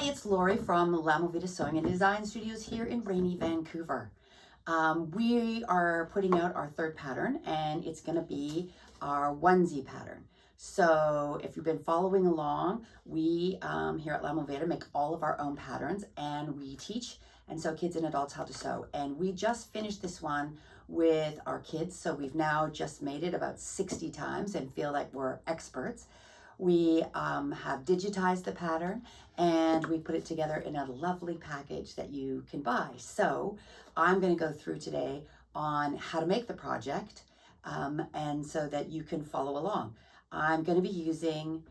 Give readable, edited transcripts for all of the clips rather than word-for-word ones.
it's Lori from Movida Sewing and Design Studios here in rainy Vancouver. We are putting out our third pattern, and it's going to be our onesie pattern. So if you've been following along, we here at Movida make all of our own patterns, and we teach and show kids and adults how to sew. And we just finished this one with our kids, so we've now just made it about 60 times and feel like we're experts. We have digitized the pattern, and we put it together in a lovely package that you can buy. So I'm going to go through today on how to make the project, and so that you can follow along. I'm going to be using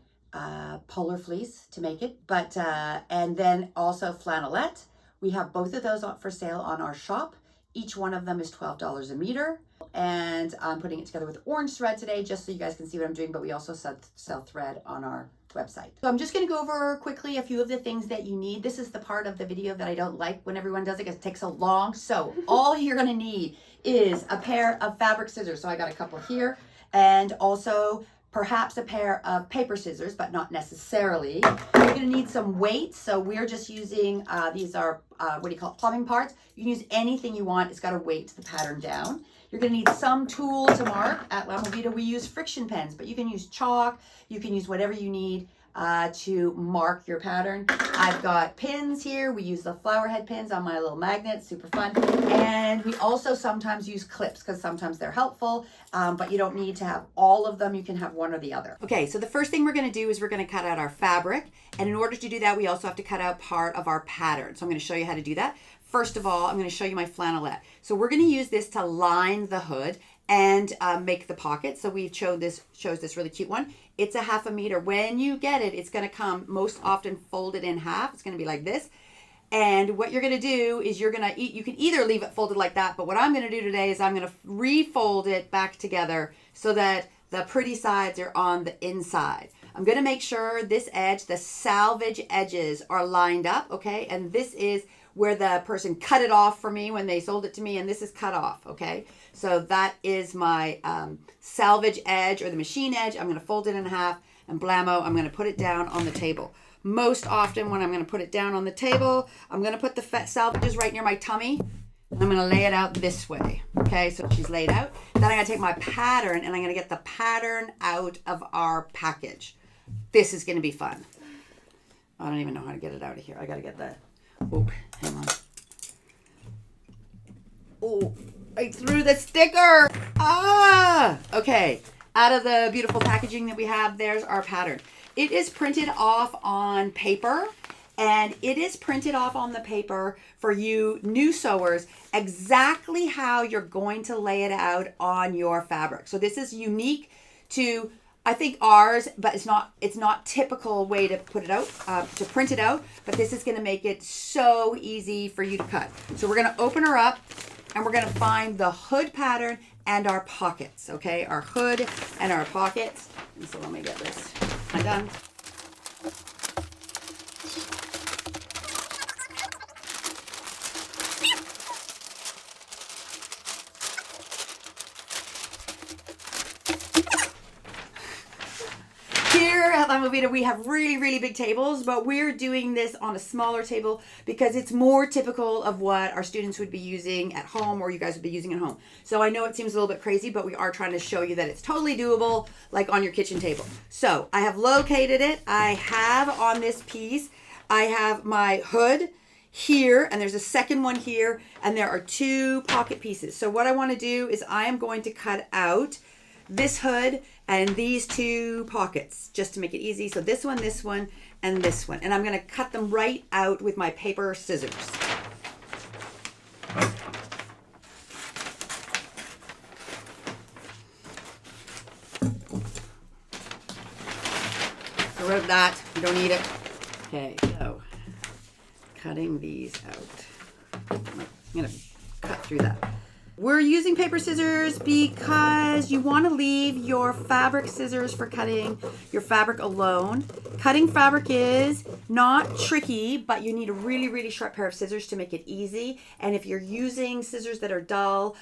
polar fleece to make it, but and then also flannelette. We have both of those for sale on our shop. Each one of them is $12 a meter. And I'm putting it together with orange thread today, just so you guys can see what I'm doing, but we also sell thread on our website. So I'm just going to go over quickly a few of the things that you need. This is the part of the video that I don't like when everyone does it, because it takes so long. So all you're going to need is a pair of fabric scissors. So I got a couple here, and also perhaps a pair of paper scissors, but not necessarily. You're going to need some weights. So we're just using, these are, what do you call it, plumbing parts. You can use anything you want. It's got a weight the pattern down. You're going to need some tool to mark. At Movida, we use friction pens, but you can use chalk. You can use whatever you need to mark your pattern. I've got pins here. We use the flower head pins on my little magnet, super fun. And we also sometimes use clips, because sometimes they're helpful, but you don't need to have all of them. You can have one or the other. Okay, so the first thing we're going to do is we're going to cut out our fabric. And in order to do that, we also have to cut out part of our pattern. So I'm going to show you how to do that. First of all, I'm going to show you my flannelette. So we're going to use this to line the hood and make the pocket. So we chose this really cute one. It's a 1/2 meter. When you get it, it's going to come most often folded in half. It's going to be like this. And what you're going to do is you can either leave it folded like that, but what I'm going to do today is I'm going to refold it back together so that the pretty sides are on the inside. I'm going to make sure this edge, the salvage edges, are lined up, okay? And this is where the person cut it off for me when they sold it to me, and this is cut off, okay? So that is my salvage edge, or the machine edge. I'm going to fold it in half, and blammo, I'm going to put it down on the table. Most often when I'm going to put it down on the table, I'm going to put the salvages right near my tummy, and I'm going to lay it out this way, okay? So she's laid out. Then I'm going to take my pattern, and I'm going to get the pattern out of our package. This is going to be fun. I don't even know how to get it out of here. I got to get the... Oh, hang on. Oh, I threw the sticker. Ah, okay. Out of the beautiful packaging that we have, there's our pattern. It is printed off on paper, and it is printed off on the paper for you new sewers exactly how you're going to lay it out on your fabric. So this is unique to, I think, ours, but it's not typical way to put it out, to print it out, but this is going to make it so easy for you to cut. So we're going to open her up, and we're going to find the hood pattern and our pockets, okay? Our hood and our pockets. And so let me get this undone. Here at Movida, we have really big tables, but we're doing this on a smaller table because it's more typical of what our students would be using at home, or you guys would be using at home. So I know it seems a little bit crazy, but we are trying to show you that it's totally doable, like on your kitchen table. So I have located it. I have on this piece, I have my hood here, and there's a second one here, and there are 2 pocket pieces. So what I want to do is I am going to cut out this hood and these 2 pockets just to make it easy. So this one, and this one. And I'm going to cut them right out with my paper scissors. Throw out that. You don't need it. Okay, so cutting these out. I'm going to cut through that. We're using paper scissors because you want to leave your fabric scissors for cutting your fabric alone. Cutting fabric is not tricky, but you need a really, really sharp pair of scissors to make it easy. And if you're using scissors that are dull,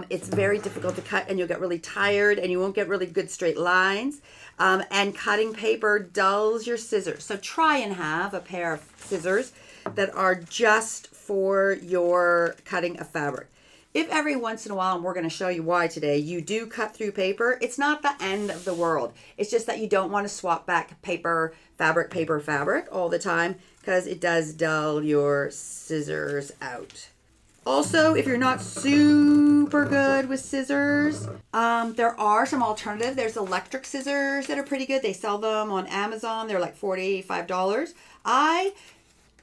it's very difficult to cut and you'll get really tired and you won't get really good straight lines. And cutting paper dulls your scissors. So try and have a pair of scissors that are just for your cutting of fabric. If every once in a while, and we're going to show you why today, you do cut through paper, it's not the end of the world. It's just that you don't want to swap back paper, fabric all the time because it does dull your scissors out. Also, if you're not super good with scissors, there are some alternatives. There's electric scissors that are pretty good. They sell them on Amazon. They're like $45. I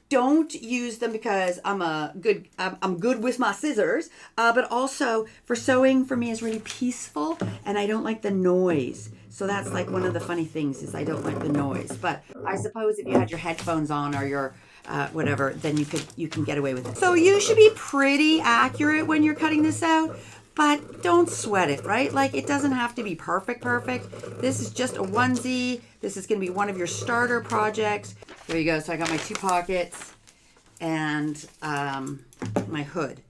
don't use them because I'm good with my scissors, but also for sewing for me is really peaceful and I don't like the noise. So that's like one of the funny things is I don't like the noise. But I suppose if you had your headphones on or your whatever, then you can get away with it. So you should be pretty accurate when you're cutting this out, but don't sweat it, right? Like it doesn't have to be perfect. This is just a onesie. This is going to be one of your starter projects. There you go. So I got my 2 pockets and my hood.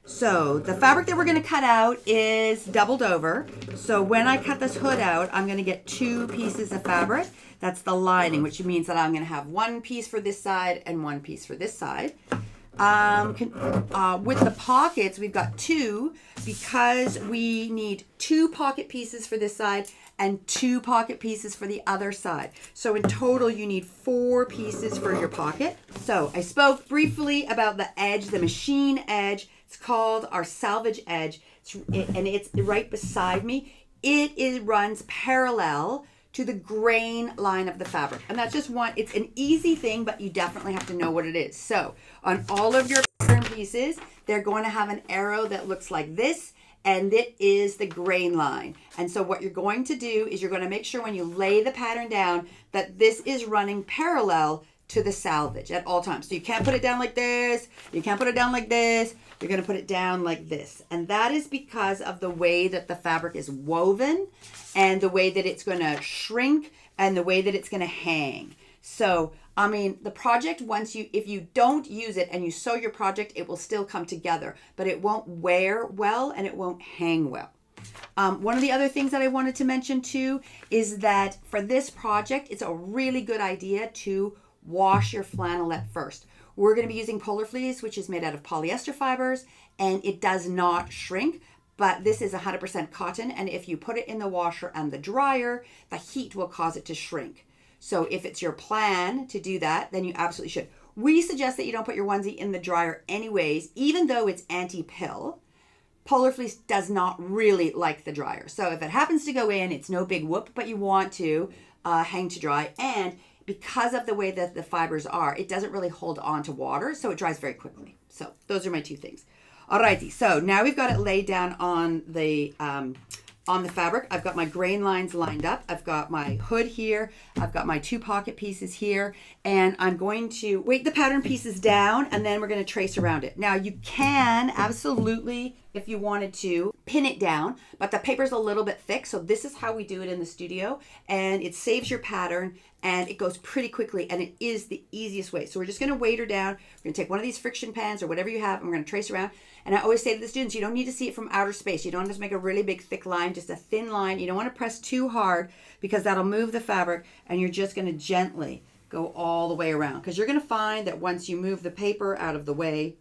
So the fabric that we're going to cut out is doubled over. So when I cut this hood out, I'm going to get 2 pieces of fabric. That's the lining, which means that I'm going to have 1 piece for this side and 1 piece for this side. With the pockets, we've got 2 because we need 2 pocket pieces for this side and 2 pocket pieces for the other side. So in total, you need 4 pieces for your pocket. So I spoke briefly about the edge, the machine edge. It's called our salvage edge, and it's right beside me. It runs parallel to the grain line of the fabric. And that's just one, it's an easy thing, but you definitely have to know what it is. So on all of your pattern pieces, they're going to have an arrow that looks like this, and it is the grain line. And so what you're going to do is you're going to make sure when you lay the pattern down that this is running parallel to the salvage at all times. So you can't put it down like this, you can't put it down like this, you're going to put it down like this. And that is because of the way that the fabric is woven and the way that it's going to shrink and the way that it's going to hang. So, I mean, the project, if you don't use it and you sew your project, it will still come together, but it won't wear well and it won't hang well. One of the other things that I wanted to mention too is that for this project, it's a really good idea to wash your flannelette first. We're going to be using Polar Fleece, which is made out of polyester fibers, and it does not shrink, but this is 100% cotton, and if you put it in the washer and the dryer, the heat will cause it to shrink. So if it's your plan to do that, then you absolutely should. We suggest that you don't put your onesie in the dryer anyways, even though it's anti-pill. Polar Fleece does not really like the dryer. So if it happens to go in, it's no big whoop, but you want to hang to dry. And because of the way that the fibers are, it doesn't really hold on to water, so it dries very quickly. So those are my 2 things. Alrighty, so now we've got it laid down on the fabric. I've got my grain lines lined up. I've got my hood here. I've got my 2 pocket pieces here. And I'm going to weight the pattern pieces down and then we're going to trace around it. Now you can absolutely, if you wanted to, pin it down, but the paper's a little bit thick. So this is how we do it in the studio. And it saves your pattern and it goes pretty quickly and it is the easiest way. So we're just going to weight her down. We're going to take one of these friction pans or whatever you have and we're going to trace around. And I always say to the students, you don't need to see it from outer space. You don't have to make a really big thick line, just a thin line. You don't want to press too hard because that'll move the fabric and you're just going to gently go all the way around. Because you're going to find that once you move the paper out of the way,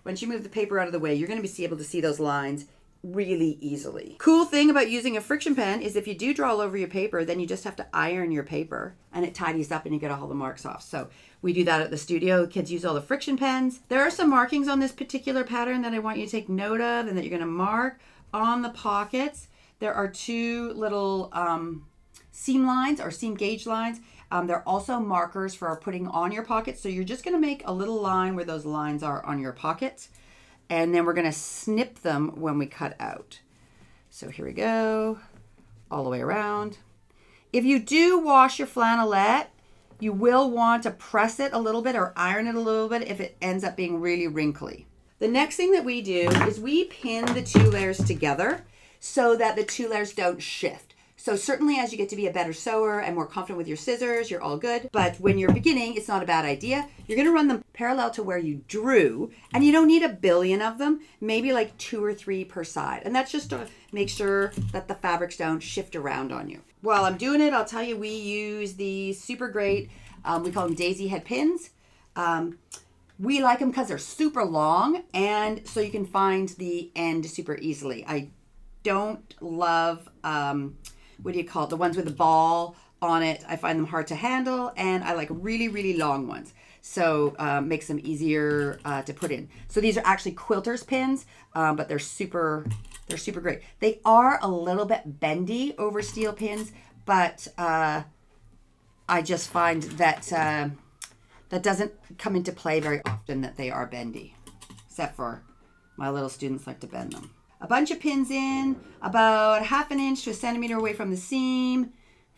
once you move the paper out of the way, you're going to be able to see those lines really easily. Cool thing about using a friction pen is if you do draw all over your paper, then you just have to iron your paper and it tidies up and you get all the marks off. So we do that at the studio. Kids use all the friction pens. There are some markings on this particular pattern that I want you to take note of and that you're going to mark on the pockets. There are 2 little seam lines or seam gauge lines. They're also markers for putting on your pockets. So you're just going to make a little line where those lines are on your pockets. And then we're going to snip them when we cut out. So here we go, all the way around. If you do wash your flannelette, you will want to press it a little bit or iron it a little bit if it ends up being really wrinkly. The next thing that we do is we pin the 2 layers together so that the 2 layers don't shift. So certainly as you get to be a better sewer and more confident with your scissors, you're all good. But when you're beginning, it's not a bad idea. You're going to run them parallel to where you drew, and you don't need a billion of them, maybe like 2 or 3 per side. And that's just to make sure that the fabrics don't shift around on you. While I'm doing it, I'll tell you, we use these super great, we call them daisy head pins. We like them because they're super long, and so you can find the end super easily. I don't love, what do you call it? The ones with the ball on it. I find them hard to handle, and I like really, really long ones. So makes them easier to put in. So these are actually quilter's pins, but they're super great. They are a little bit bendy over steel pins, but I just find that that doesn't come into play very often, that they are bendy, except for my little students like to bend them. A bunch of pins in, about 1/2 inch to 1 centimeter away from the seam,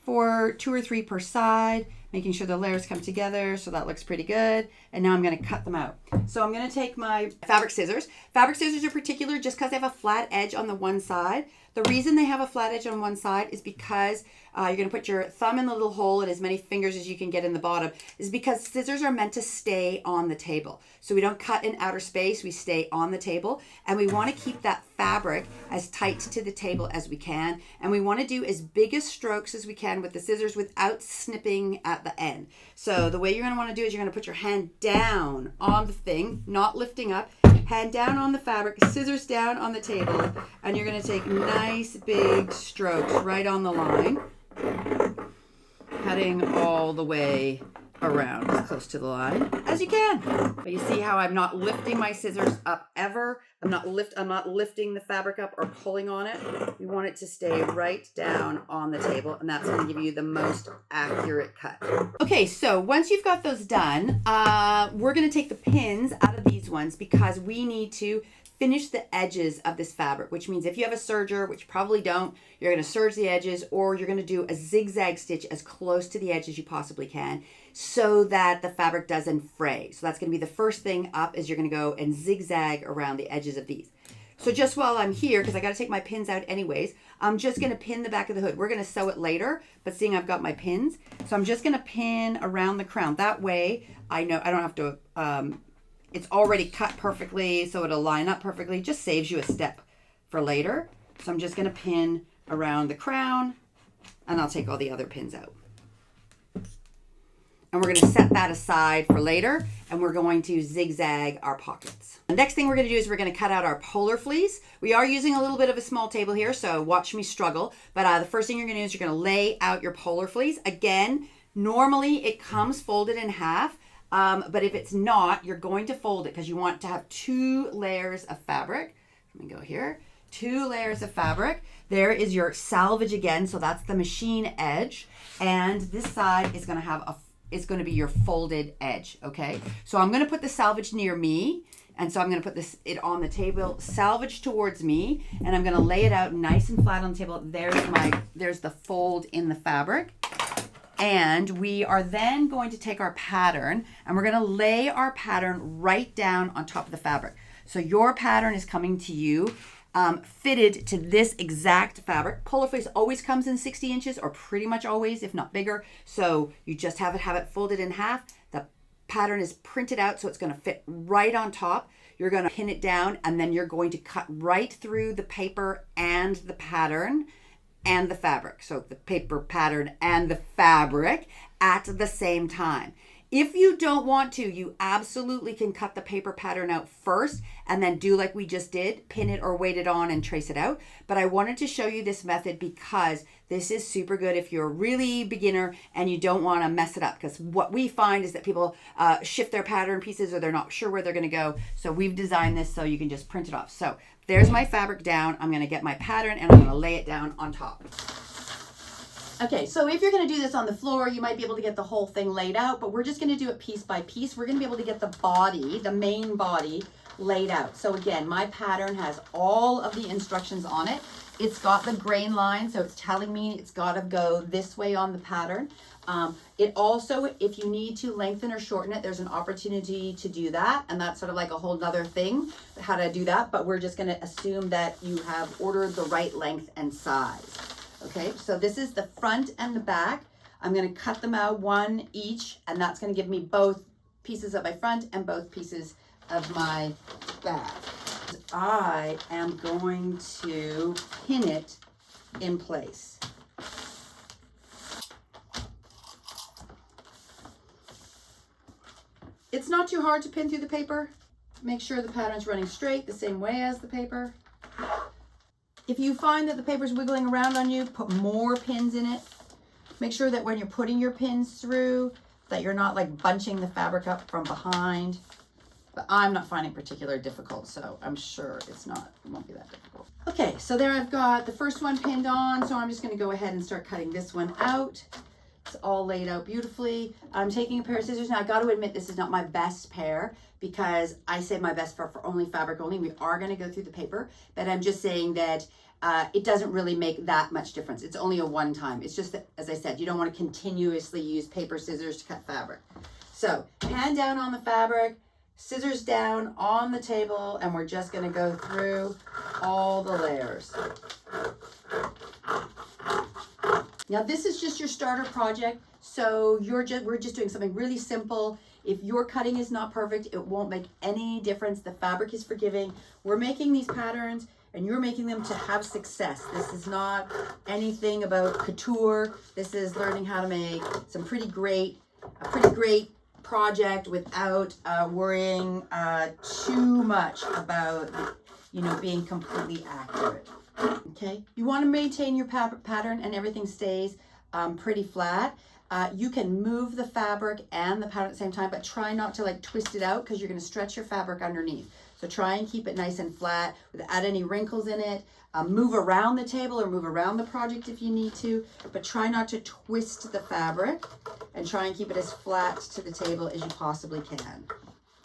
for 2 or 3 per side, making sure the layers come together. So that looks pretty good. And now I'm going to cut them out. So I'm going to take my fabric scissors. Fabric scissors are particular just because they have a flat edge on the one side. The reason they have a flat edge on one side is because you're going to put your thumb in the little hole and as many fingers as you can get in the bottom, is because scissors are meant to stay on the table. So we don't cut in outer space, we stay on the table, and we want to keep that fabric as tight to the table as we can, and we want to do as big as strokes as we can with the scissors without snipping at the end. So the way you're going to want to do is you're going to put your hand down on the thing, not lifting up, hand down on the fabric, scissors down on the table, and you're going to take nice big strokes right on the line, cutting all the way around as close to the line as you can. But you see how I'm not lifting my scissors up ever. I'm not lifting the fabric up or pulling on it. We want it to stay right down on the table, and that's going to give you the most accurate cut. Okay, so once you've got those done, we're going to take the pins out of these ones because we need to finish the edges of this fabric, which means if you have a serger, which you probably don't, you're going to serge the edges, or you're going to do a zigzag stitch as close to the edge as you possibly can so that the fabric doesn't fray. So that's going to be the first thing up, is you're going to go and zigzag around the edges of these. So just while I'm here, because I got to take my pins out anyways, I'm just going to pin the back of the hood. We're going to sew it later, but seeing I've got my pins, so I'm just going to pin around the crown. That way I know I don't have to, it's already cut perfectly, so it'll line up perfectly. Just saves you a step for later. So I'm just going to pin around the crown, and I'll take all the other pins out. And we're going to set that aside for later, and we're going to zigzag our pockets. The next thing we're going to do is we're going to cut out our polar fleece. We are using a little bit of a small table here, so watch me struggle. But the first thing you're going to do is you're going to lay out your polar fleece. Again, normally it comes folded in half. But if it's not, you're going to fold it because you want to have 2 layers of fabric. Let me go here. 2 layers of fabric. There is your salvage again, so that's the machine edge. And this side is going to have it's going to be your folded edge, okay? So I'm going to put the salvage near me, and so I'm going to put it on the table, salvage towards me, and I'm going to lay it out nice and flat on the table. There's the fold in the fabric. And we are then going to take our pattern and we're going to lay our pattern right down on top of the fabric. So your pattern is coming to you fitted to this exact fabric. Polar fleece always comes in 60 inches or pretty much always, if not bigger. So you just have it folded in half. The pattern is printed out, so it's going to fit right on top. You're going to pin it down, and then you're going to cut right through the paper and the pattern and the fabric. So the paper, pattern, and the fabric at the same time. If you don't want to, you absolutely can cut the paper pattern out first and then do like we just did, pin it or weight it on and trace it out. But I wanted to show you this method because this is super good if you're a really beginner and you don't want to mess it up. Because what we find is that people shift their pattern pieces or they're not sure where they're going to go. So we've designed this so you can just print it off. So there's my fabric down. I'm going to get my pattern and I'm going to lay it down on top. Okay, so if you're going to do this on the floor, you might be able to get the whole thing laid out, but we're just going to do it piece by piece. We're going to be able to get the body, the main body, laid out. So again, my pattern has all of the instructions on it. It's got the grain line, so it's telling me it's got to go this way on the pattern. It also, if you need to lengthen or shorten it, there's an opportunity to do that, and that's sort of like a whole nother thing, how to do that, but we're just going to assume that you have ordered the right length and size. Okay, so this is the front and the back. I'm going to cut them out one each, and that's going to give me both pieces of my front and both pieces of my back. I am going to pin it in place. It's not too hard to pin through the paper. Make sure the pattern's running straight the same way as the paper. If you find that the paper's wiggling around on you, put more pins in it. Make sure that when you're putting your pins through, that you're not like bunching the fabric up from behind. But I'm not finding it particularly difficult, so I'm sure it won't be that difficult. Okay, so there I've got the first one pinned on, so I'm just gonna go ahead and start cutting this one out. It's all laid out beautifully. I'm taking a pair of scissors. Now I got to admit, this is not my best pair because I say my best for only fabric only. We are going to go through the paper, but I'm just saying that it doesn't really make that much difference. It's only a one time. It's just that, as I said, you don't want to continuously use paper scissors to cut fabric. So hand down on the fabric, scissors down on the table, and we're just going to go through all the layers. Now this is just your starter project, so we're just doing something really simple. If your cutting is not perfect, it won't make any difference. The fabric is forgiving. We're making these patterns and you're making them to have success. This is not anything about couture. This is learning how to make a pretty great project without worrying too much about, being completely accurate. Okay, you want to maintain your pattern and everything stays pretty flat. You can move the fabric and the pattern at the same time, but try not to like twist it out because you're going to stretch your fabric underneath. So try and keep it nice and flat without any wrinkles in it. Move around the table or move around the project if you need to, but try not to twist the fabric and try and keep it as flat to the table as you possibly can.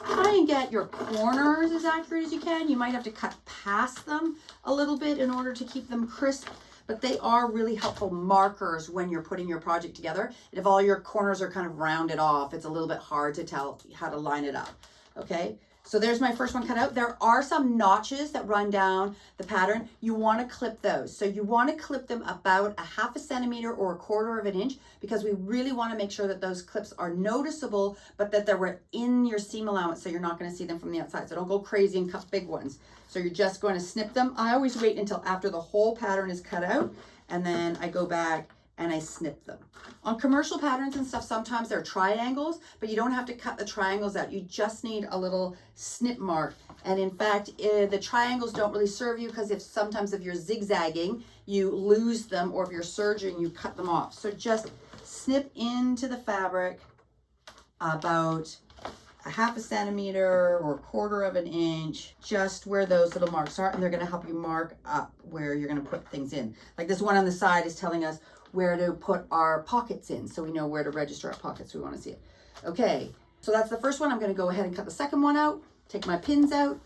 Try and get your corners as accurate as you can. You might have to cut past them a little bit in order to keep them crisp, but they are really helpful markers when you're putting your project together. And if all your corners are kind of rounded off, it's a little bit hard to tell how to line it up. Okay, so there's my first one cut out. There are some notches that run down the pattern. You want to clip those. So you want to clip them about 1/2 centimeter or 1/4 of an inch because we really want to make sure that those clips are noticeable, but that they're within your seam allowance so you're not going to see them from the outside. So don't go crazy and cut big ones. So you're just going to snip them. I always wait until after the whole pattern is cut out and then I go back and I snip them. On commercial patterns and stuff, sometimes they're triangles, but you don't have to cut the triangles out. You just need a little snip mark. And in fact, the triangles don't really serve you because sometimes if you're zigzagging, you lose them, or if you're serging, you cut them off. So just snip into the fabric about 1/2 centimeter or 1/4 of an inch, just where those little marks are, and they're going to help you mark up where you're going to put things in. Like this one on the side is telling us where to put our pockets in, so we know where to register our pockets. We want to see it. Okay, so that's the first one. I'm going to go ahead and cut the second one out, take my pins out,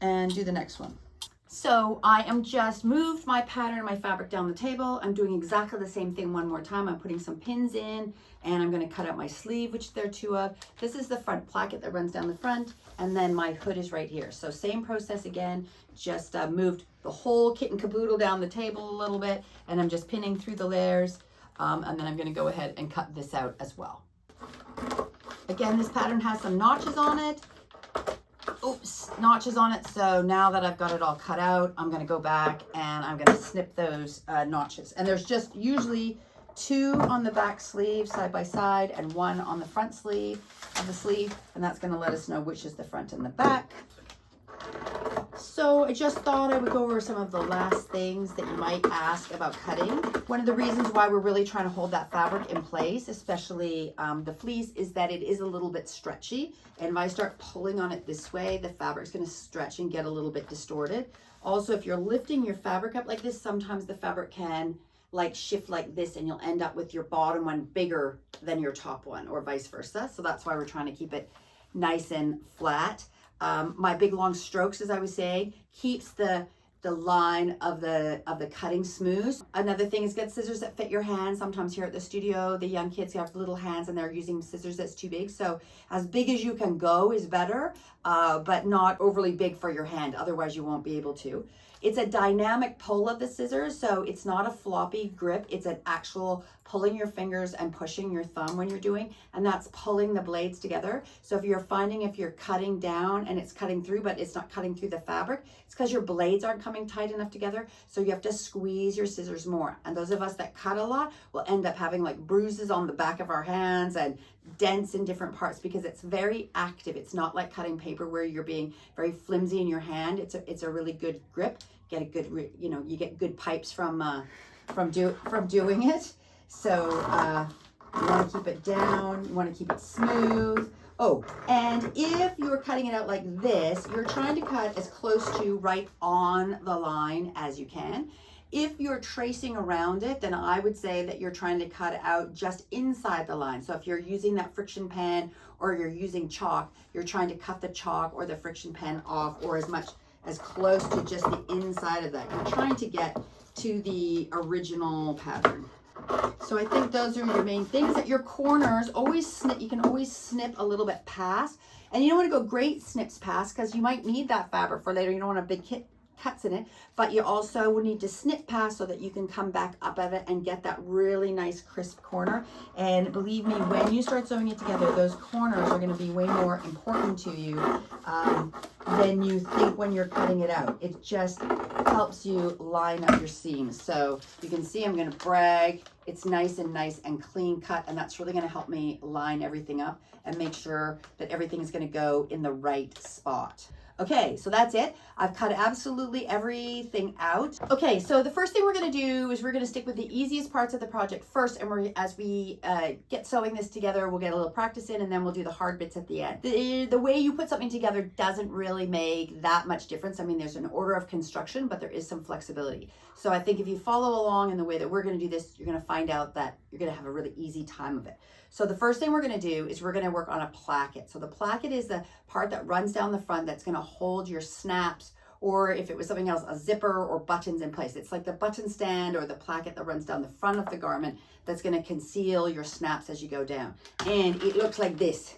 and do the next one. So I am just moved my pattern and my fabric down the table. I'm doing exactly the same thing one more time. I'm putting some pins in, and I'm going to cut out my sleeve, which there are 2 of. This is the front placket that runs down the front, and then my hood is right here. So same process again, just moved the whole kit and caboodle down the table a little bit, and I'm just pinning through the layers, and then I'm going to go ahead and cut this out as well. Again, this pattern has some notches on it. Oops, notches on it. So now that I've got it all cut out, I'm going to go back and I'm going to snip those notches. And there's just usually 2 on the back sleeve side by side and 1 on the front sleeve of the sleeve, and that's going to let us know which is the front and the back. So I just thought I would go over some of the last things that you might ask about cutting. One of the reasons why we're really trying to hold that fabric in place, especially the fleece, is that it is a little bit stretchy. And if I start pulling on it this way, the fabric's going to stretch and get a little bit distorted. Also, if you're lifting your fabric up like this, sometimes the fabric can like shift like this and you'll end up with your bottom one bigger than your top one, or vice versa. So that's why we're trying to keep it nice and flat. My big long strokes, as I was saying, keeps the line of the cutting smooth. Another thing is get scissors that fit your hand. Sometimes here at the studio, the young kids have little hands and they're using scissors that's too big. So as big as you can go is better, but not overly big for your hand. Otherwise you won't be able to. It's a dynamic pull of the scissors, so it's not a floppy grip. It's an actual pulling your fingers and pushing your thumb when you're doing, and that's pulling the blades together. So if you're finding if you're cutting down and it's cutting through, but it's not cutting through the fabric, it's because your blades aren't coming tight enough together. So you have to squeeze your scissors more. And those of us that cut a lot will end up having like bruises on the back of our hands and dents in different parts because it's very active. It's not like cutting paper where you're being very flimsy in your hand. It's a really good grip. Get a good, you know, you get good pipes from doing it. So you want to keep it down. You want to keep it smooth. Oh, and if you're cutting it out like this, you're trying to cut as close to right on the line as you can. If you're tracing around it, then I would say that you're trying to cut out just inside the line. So if you're using that friction pen or you're using chalk, you're trying to cut the chalk or the friction pen off, or as close to just the inside of that. You're trying to get to the original pattern. So I think those are your main things. That your corners always snip. You can always snip a little bit past, and you don't want to go great snips past because you might need that fabric for later. You don't want a big cuts in it, but you also will need to snip past so that you can come back up at it and get that really nice crisp corner. And believe me, when you start sewing it together, those corners are going to be way more important to you than you think when you're cutting it out. It just helps you line up your seams. So you can see I'm going to brag. It's nice and clean cut, and that's really going to help me line everything up and make sure that everything is going to go in the right spot. Okay, so that's it. I've cut absolutely everything out. Okay, so the first thing we're gonna do is we're gonna stick with the easiest parts of the project first, and as we get sewing this together, we'll get a little practice in, and then we'll do the hard bits at the end. The way you put something together doesn't really make that much difference. I mean, there's an order of construction, but there is some flexibility. So I think if you follow along in the way that we're gonna do this, you're gonna find out that you're gonna have a really easy time of it. So the first thing we're going to do is we're going to work on a placket. So the placket is the part that runs down the front that's going to hold your snaps, or if it was something else, a zipper or buttons in place. It's like the button stand or the placket that runs down the front of the garment that's going to conceal your snaps as you go down. And it looks like this.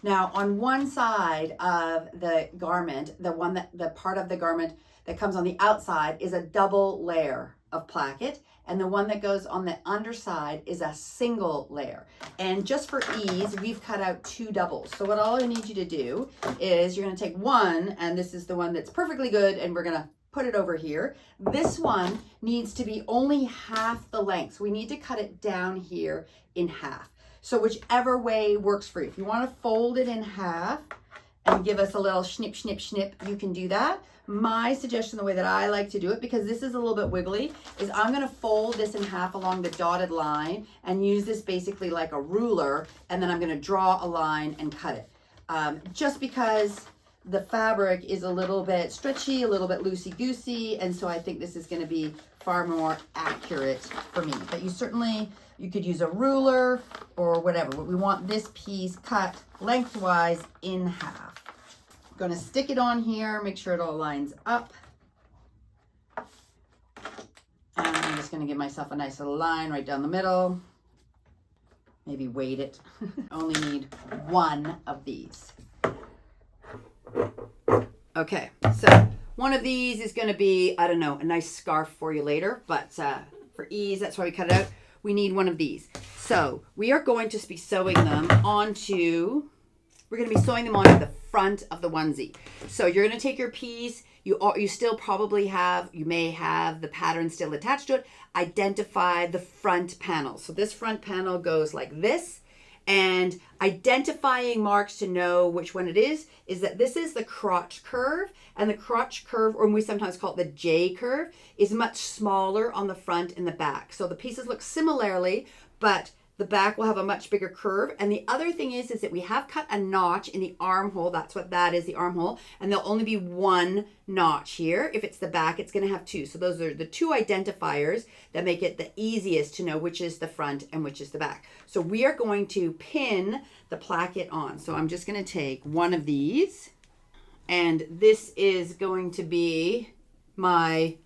Now on one side of the garment, the part of the garment that comes on the outside is a double layer of placket, and the one that goes on the underside is a single layer. And just for ease, we've cut out 2 doubles. So what all I need you to do is you're going to take one, and this is the one that's perfectly good, and we're going to put it over here. This one needs to be only half the length. So we need to cut it down here in half. So whichever way works for you. If you want to fold it in half and give us a little snip, snip, snip, you can do that. My suggestion, the way that I like to do it, because this is a little bit wiggly, is I'm going to fold this in half along the dotted line and use this basically like a ruler, and then I'm going to draw a line and cut it. Just because the fabric is a little bit stretchy, a little bit loosey-goosey, and so I think this is going to be far more accurate for me. But you could use a ruler or whatever, but we want this piece cut lengthwise in half. Going to stick it on here, make sure it all lines up. And I'm just going to give myself a nice little line right down the middle. Maybe weight it. Only need one of these. Okay, so one of these is going to be, I don't know, a nice scarf for you later, but for ease, that's why we cut it out. We need one of these. So we are going to be sewing them onto, we're going to be sewing them onto the front of the onesie. So you're going to take your piece, you still probably have, you may have the pattern still attached to it. Identify the front panel. So this front panel goes like this, and identifying marks to know which one it is that this is the crotch curve, and the crotch curve, or we sometimes call it the J curve, is much smaller on the front and the back. So the pieces look similarly, but the back will have a much bigger curve. And the other thing is that we have cut a notch in the armhole. That's what that is, the armhole. And there'll only be one notch here. If it's the back, it's going to have 2. So those are the 2 identifiers that make it the easiest to know which is the front and which is the back. So we are going to pin the placket on. So I'm just going to take one of these, and this is going to be my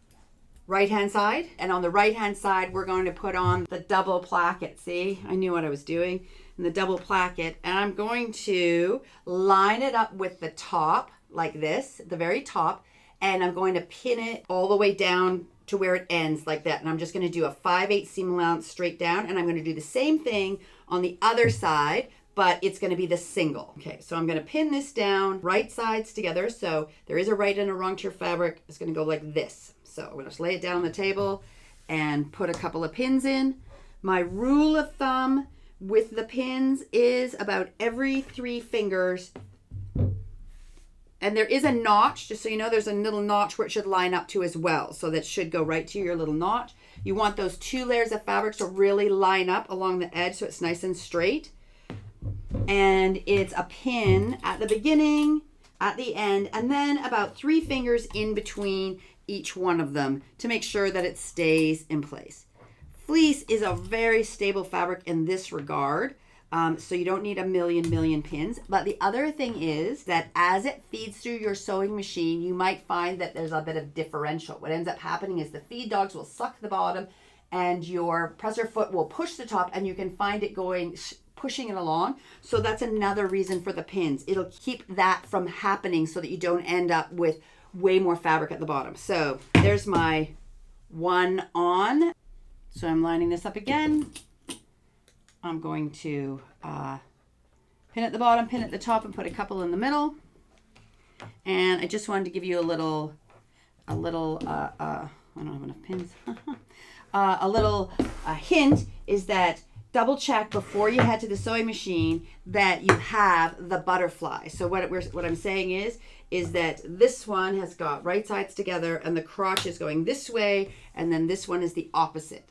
right hand side, and on the right hand side we're going to put on the double placket. See, I knew what I was doing. And the double placket, and I'm going to line it up with the top like this, the very top, and I'm going to pin it all the way down to where it ends like that. And I'm just going to do a 5/8 seam allowance straight down, and I'm going to do the same thing on the other side, but it's going to be the single. Okay, so I'm going to pin this down, right sides together. So there is a right and a wrong to your fabric. It's going to go like this. So I'm going to just lay it down on the table and put a couple of pins in. My rule of thumb with the pins is about every 3 fingers. And there is a notch, just so you know, there's a little notch where it should line up to as well. So that should go right to your little notch. You want those 2 layers of fabric to really line up along the edge so it's nice and straight. And it's a pin at the beginning, at the end, and then about 3 fingers in between each one of them to make sure that it stays in place. Fleece is a very stable fabric in this regard. So you don't need a million pins. But the other thing is that as it feeds through your sewing machine, you might find that there's a bit of differential. What ends up happening is the feed dogs will suck the bottom and your presser foot will push the top, and you can find it going, pushing it along. So that's another reason for the pins. It'll keep that from happening so that you don't end up with way more fabric at the bottom. So there's my one on. So I'm lining this up again. I'm going to pin at the bottom, pin at the top, and put a couple in the middle. And I just wanted to give you a little, I don't have enough pins. A little hint is that double check before you head to the sewing machine that you have the butterfly. So what I'm saying is that this one has got right sides together and the crotch is going this way, and then this one is the opposite.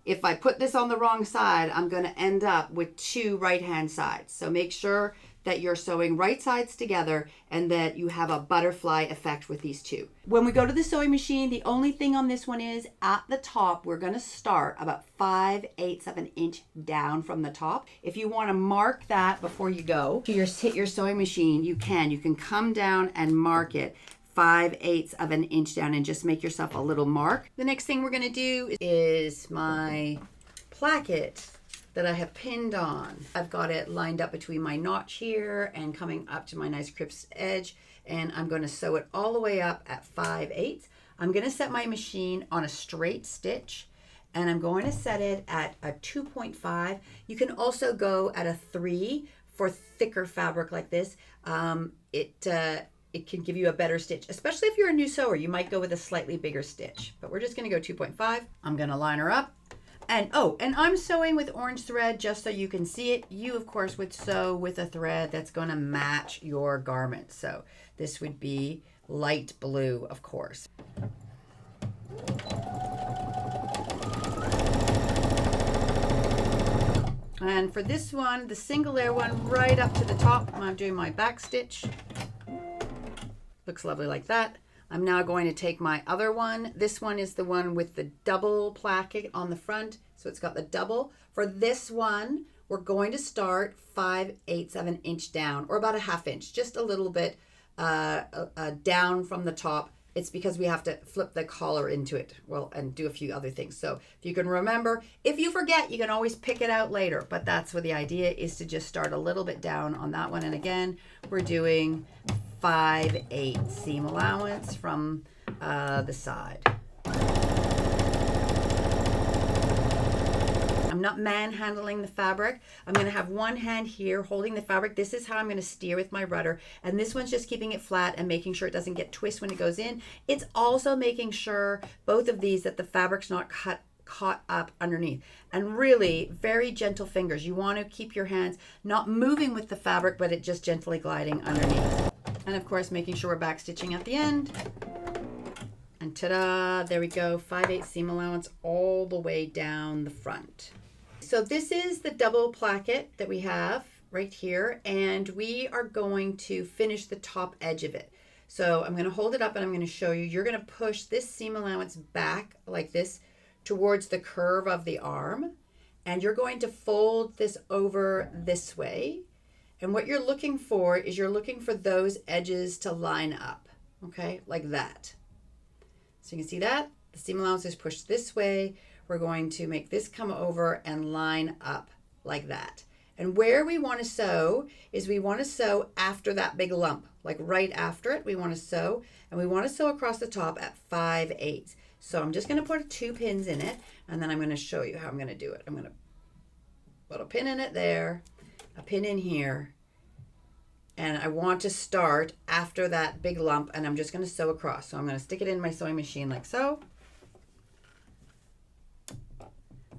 If I put this on the wrong side, I'm going to end up with 2 right-hand sides. So make sure that you're sewing right sides together and that you have a butterfly effect with these 2. When we go to the sewing machine, the only thing on this one is at the top, we're going to start about 5/8 of an inch down from the top. If you want to mark that before you go to hit your sewing machine, you can. You can come down and mark it 5/8 of an inch down and just make yourself a little mark. The next thing we're going to do is my placket that I have pinned on. I've got it lined up between my notch here and coming up to my nice crisp edge, and I'm going to sew it all the way up at 5/8. I'm going to set my machine on a straight stitch, and I'm going to set it at a 2.5. You can also go at a 3 for thicker fabric like this. It can give you a better stitch, especially if you're a new sewer. You might go with a slightly bigger stitch, but we're just going to go 2.5. I'm going to line her up. And I'm sewing with orange thread just so you can see it. You, of course, would sew with a thread that's going to match your garment. So this would be light blue, of course. And for this one, the single layer one, right up to the top, I'm doing my back stitch. Looks lovely like that. I'm now going to take my other one. This one is the one with the double placket on the front. So it's got the double. For this one, we're going to start 5/8 of an inch down, or about a 1/2 inch, just a little bit down from the top. It's because we have to flip the collar into it, and do a few other things. So if you can remember, if you forget, you can always pick it out later. But that's what the idea is, to just start a little bit down on that one. And again, we're doing 5/8 seam allowance from the side. I'm not manhandling the fabric. I'm going to have one hand here holding the fabric. This is how I'm going to steer with my rudder. And this one's just keeping it flat and making sure it doesn't get twist when it goes in. It's also making sure, both of these, that the fabric's not caught up underneath. And really, very gentle fingers. You want to keep your hands not moving with the fabric, but it just gently gliding underneath. And of course, making sure we're back stitching at the end. And ta-da, there we go, 5/8 seam allowance all the way down the front. So this is the double placket that we have right here, and we are going to finish the top edge of it. So I'm going to hold it up and I'm going to show you. You're going to push this seam allowance back like this towards the curve of the arm, and you're going to fold this over this way. And what you're looking for is you're looking for those edges to line up, okay, like that. So you can see that the seam allowance is pushed this way. We're going to make this come over and line up like that. And where we want to sew is we want to sew after that big lump, like right after it, we want to sew, and we want to sew across the top at 5/8. So I'm just going to put 2 pins in it, and then I'm going to show you how I'm going to do it. I'm going to put a pin in it there, a pin in here, and I want to start after that big lump, and I'm just going to sew across. So I'm going to stick it in my sewing machine like so.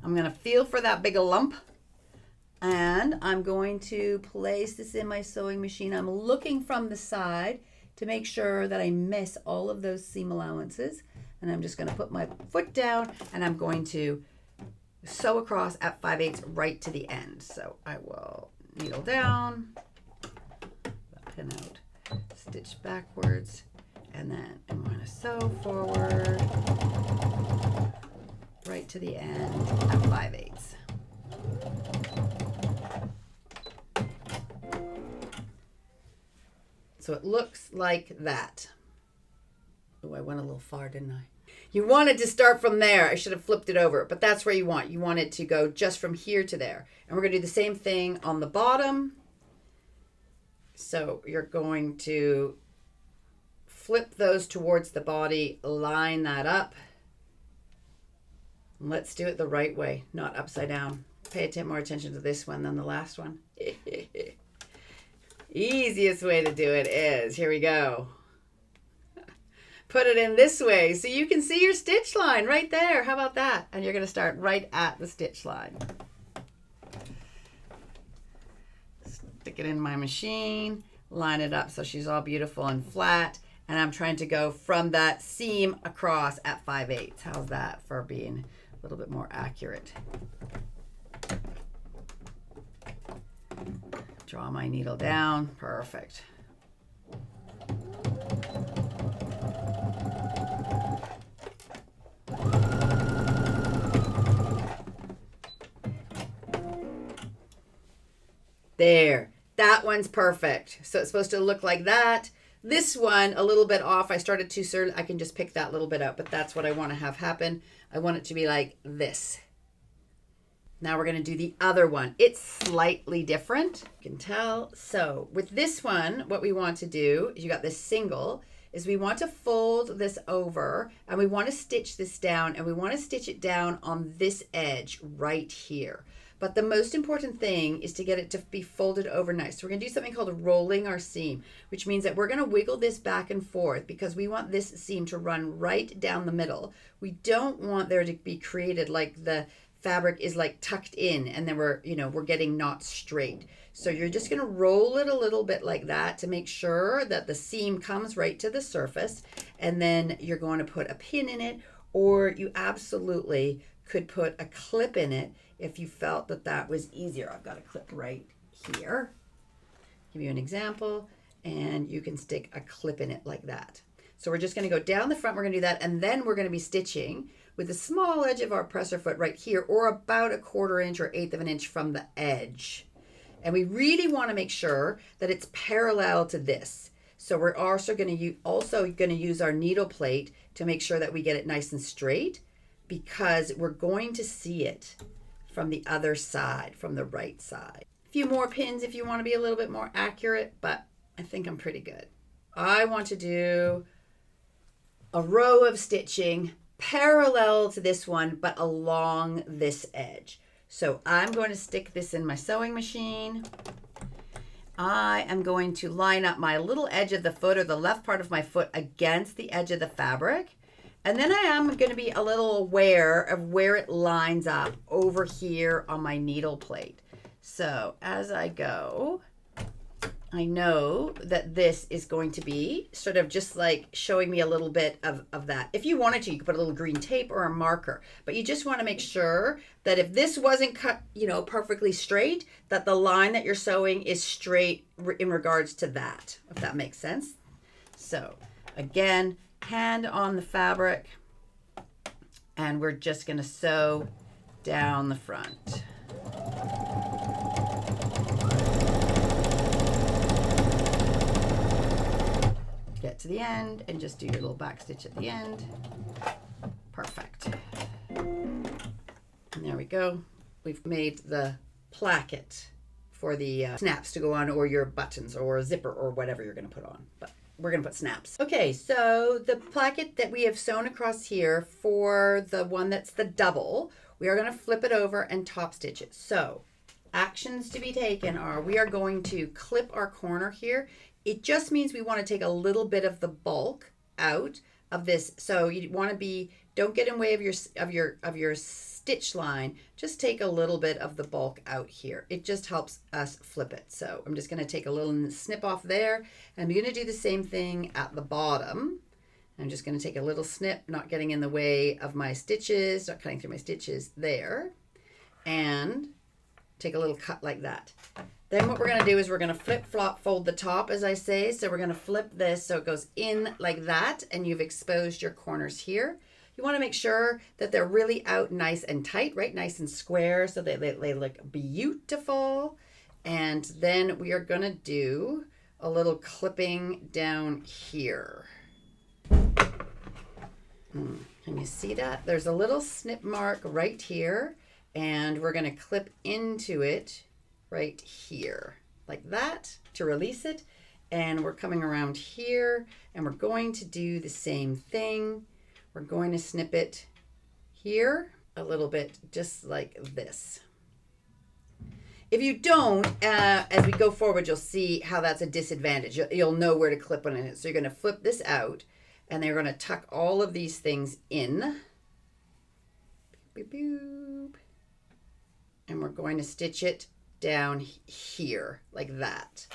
I'm going to feel for that big lump. And I'm going to place this in my sewing machine. I'm looking from the side to make sure that I miss all of those seam allowances. And I'm just going to put my foot down and I'm going to sew across at 5/8 right to the end. So I will needle down, pin out, stitch backwards, and then I'm going to sew forward right to the end at 5/8. So it looks like that. Oh, I went a little far, didn't I? You wanted to start from there. I should have flipped it over, but that's where you want. You want it to go just from here to there. And we're going to do the same thing on the bottom. So you're going to flip those towards the body, line that up. And let's do it the right way, not upside down. Pay more attention to this one than the last one. Easiest way to do it is, here we go. Put it in this way so you can see your stitch line right there. How about that? And you're going to start right at the stitch line. Stick it in my machine, line it up so she's all beautiful and flat. And I'm trying to go from that seam across at 5/8. How's that for being a little bit more accurate? Draw my needle down. Perfect. There. That one's perfect. So it's supposed to look like that. This one, a little bit off. I started too soon. I can just pick that little bit out, but that's what I want to have happen. I want it to be like this. Now we're going to do the other one. It's slightly different. You can tell. So with this one, what we want to do is you got this single, is we want to fold this over and we want to stitch this down and we want to stitch it down on this edge right here. But the most important thing is to get it to be folded over nice. So we're going to do something called rolling our seam, which means that we're going to wiggle this back and forth because we want this seam to run right down the middle. We don't want there to be created like the fabric is like tucked in and then we're getting not straight. So you're just going to roll it a little bit like that to make sure that the seam comes right to the surface, and then you're going to put a pin in it, or you absolutely could put a clip in it if you felt that that was easier. I've got a clip right here. Give you an example, and you can stick a clip in it like that. So we're just going to go down the front, we're going to do that, and then we're going to be stitching with the small edge of our presser foot right here, or about 1/4 inch or 1/8 of an inch from the edge. And we really want to make sure that it's parallel to this. So we're also going to use our needle plate to make sure that we get it nice and straight, because we're going to see it from the other side, from the right side. A few more pins if you want to be a little bit more accurate, but I think I'm pretty good. I want to do a row of stitching parallel to this one, but along this edge. So I'm going to stick this in my sewing machine. I am going to line up my little edge of the foot, or the left part of my foot, against the edge of the fabric. And then I am going to be a little aware of where it lines up over here on my needle plate. So as I go, I know that this is going to be sort of just like showing me a little bit of that. If you wanted to, you could put a little green tape or a marker, but you just want to make sure that if this wasn't cut, perfectly straight, that the line that you're sewing is straight in regards to that, if that makes sense. So again, hand on the fabric, and we're just going to sew down the front. Get to the end and just do your little back stitch at the end. Perfect. And there we go. We've made the placket for the snaps to go on, or your buttons or a zipper or whatever you're going to put on. But we're going to put snaps. Okay, so the placket that we have sewn across here for the one that's the double, we are going to flip it over and top stitch it. So actions to be taken are, we are going to clip our corner here. It just means we want to take a little bit of the bulk out of this. So you want to be, don't get in the way of your stitch line. Just take a little bit of the bulk out here. It just helps us flip it. So I'm just going to take a little snip off there. And I'm going to do the same thing at the bottom. I'm just going to take a little snip, not getting in the way of my stitches, not cutting through my stitches there. And take a little cut like that. Then what we're going to do is we're going to flip flop fold the top, as I say. So we're going to flip this so it goes in like that, and you've exposed your corners here. You want to make sure that they're really out nice and tight, right? Nice and square, so they look beautiful. And then we are going to do a little clipping down here. Can you see that? There's a little snip mark right here, and we're going to clip into it right here like that to release it. And we're coming around here, and we're going to do the same thing. We're going to snip it here a little bit, just like this. If you don't, as we go forward, you'll see how that's a disadvantage. You'll know where to clip on it. So you're going to flip this out, and they're going to tuck all of these things in. Boop, boop, boop. And we're going to stitch it down here like that.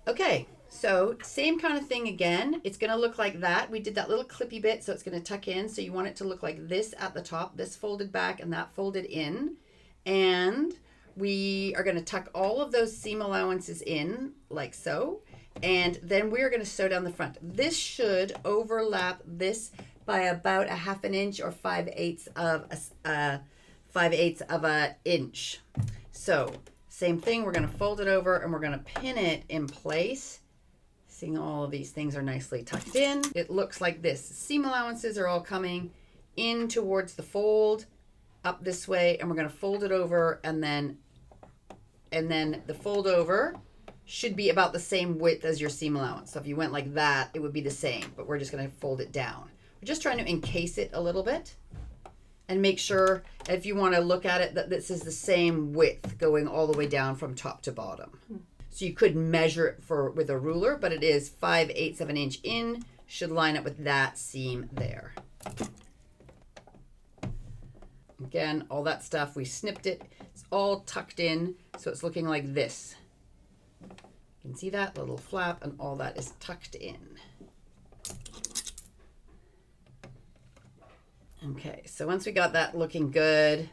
Okay, so same kind of thing again. It's going to look like that. We did that little clippy bit, so it's going to tuck in. So you want it to look like this at the top, this folded back and that folded in. And we are going to tuck all of those seam allowances in like so. And then we're going to sew down the front. This should overlap this by about 1/2 inch or 5/8 of an inch. So same thing, we're going to fold it over and we're going to pin it in place. Seeing all of these things are nicely tucked in. It looks like this. Seam allowances are all coming in towards the fold up this way, and we're going to fold it over, and then the fold over should be about the same width as your seam allowance. So if you went like that, it would be the same, but we're just going to fold it down. We're just trying to encase it a little bit and make sure, if you want to look at it, that this is the same width going all the way down from top to bottom. So you could measure it with a ruler, but it is 5/8 of an inch in, should line up with that seam there. Again, all that stuff, we snipped it. It's all tucked in, so it's looking like this. You can see that little flap, and all that is tucked in. Okay, so once we got that looking good,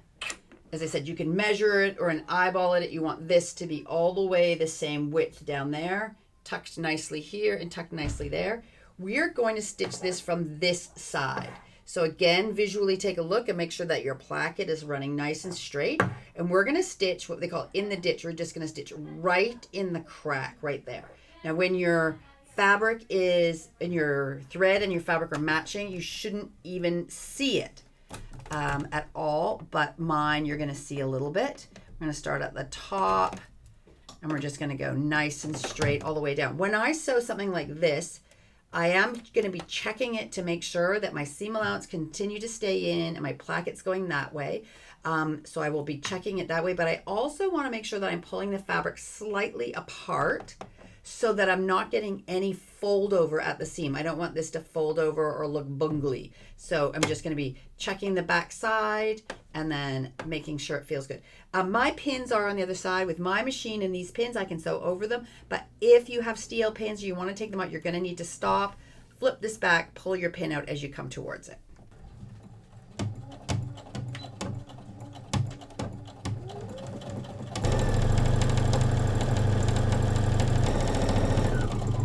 as I said, you can measure it or an eyeball it. You want this to be all the way the same width down there, tucked nicely here and tucked nicely there. We're going to stitch this from this side. So again, visually take a look and make sure that your placket is running nice and straight. And we're going to stitch what they call in the ditch. We're just going to stitch right in the crack right there. Now when your fabric is, and your thread and your fabric are matching, you shouldn't even see it at all, but mine you're going to see a little bit. I'm going to start at the top, and we're just going to go nice and straight all the way down. When I sew something like this, I am going to be checking it to make sure that my seam allowance continue to stay in and my placket's going that way. So I will be checking it that way, but I also want to make sure that I'm pulling the fabric slightly apart so that I'm not getting any fold over at the seam. I don't want this to fold over or look bungly. So I'm just going to be checking the back side and then making sure it feels good. My pins are on the other side. With my machine and these pins, I can sew over them. But if you have steel pins, you want to take them out, you're going to need to stop, flip this back, pull your pin out as you come towards it.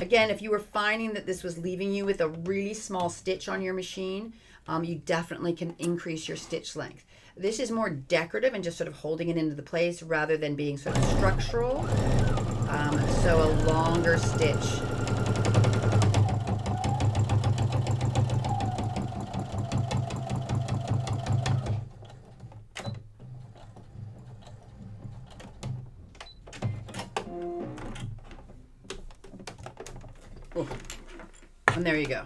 Again, if you were finding that this was leaving you with a really small stitch on your machine, you definitely can increase your stitch length. This is more decorative and just sort of holding it into the place rather than being sort of structural. So a longer stitch. Oh. And there you go.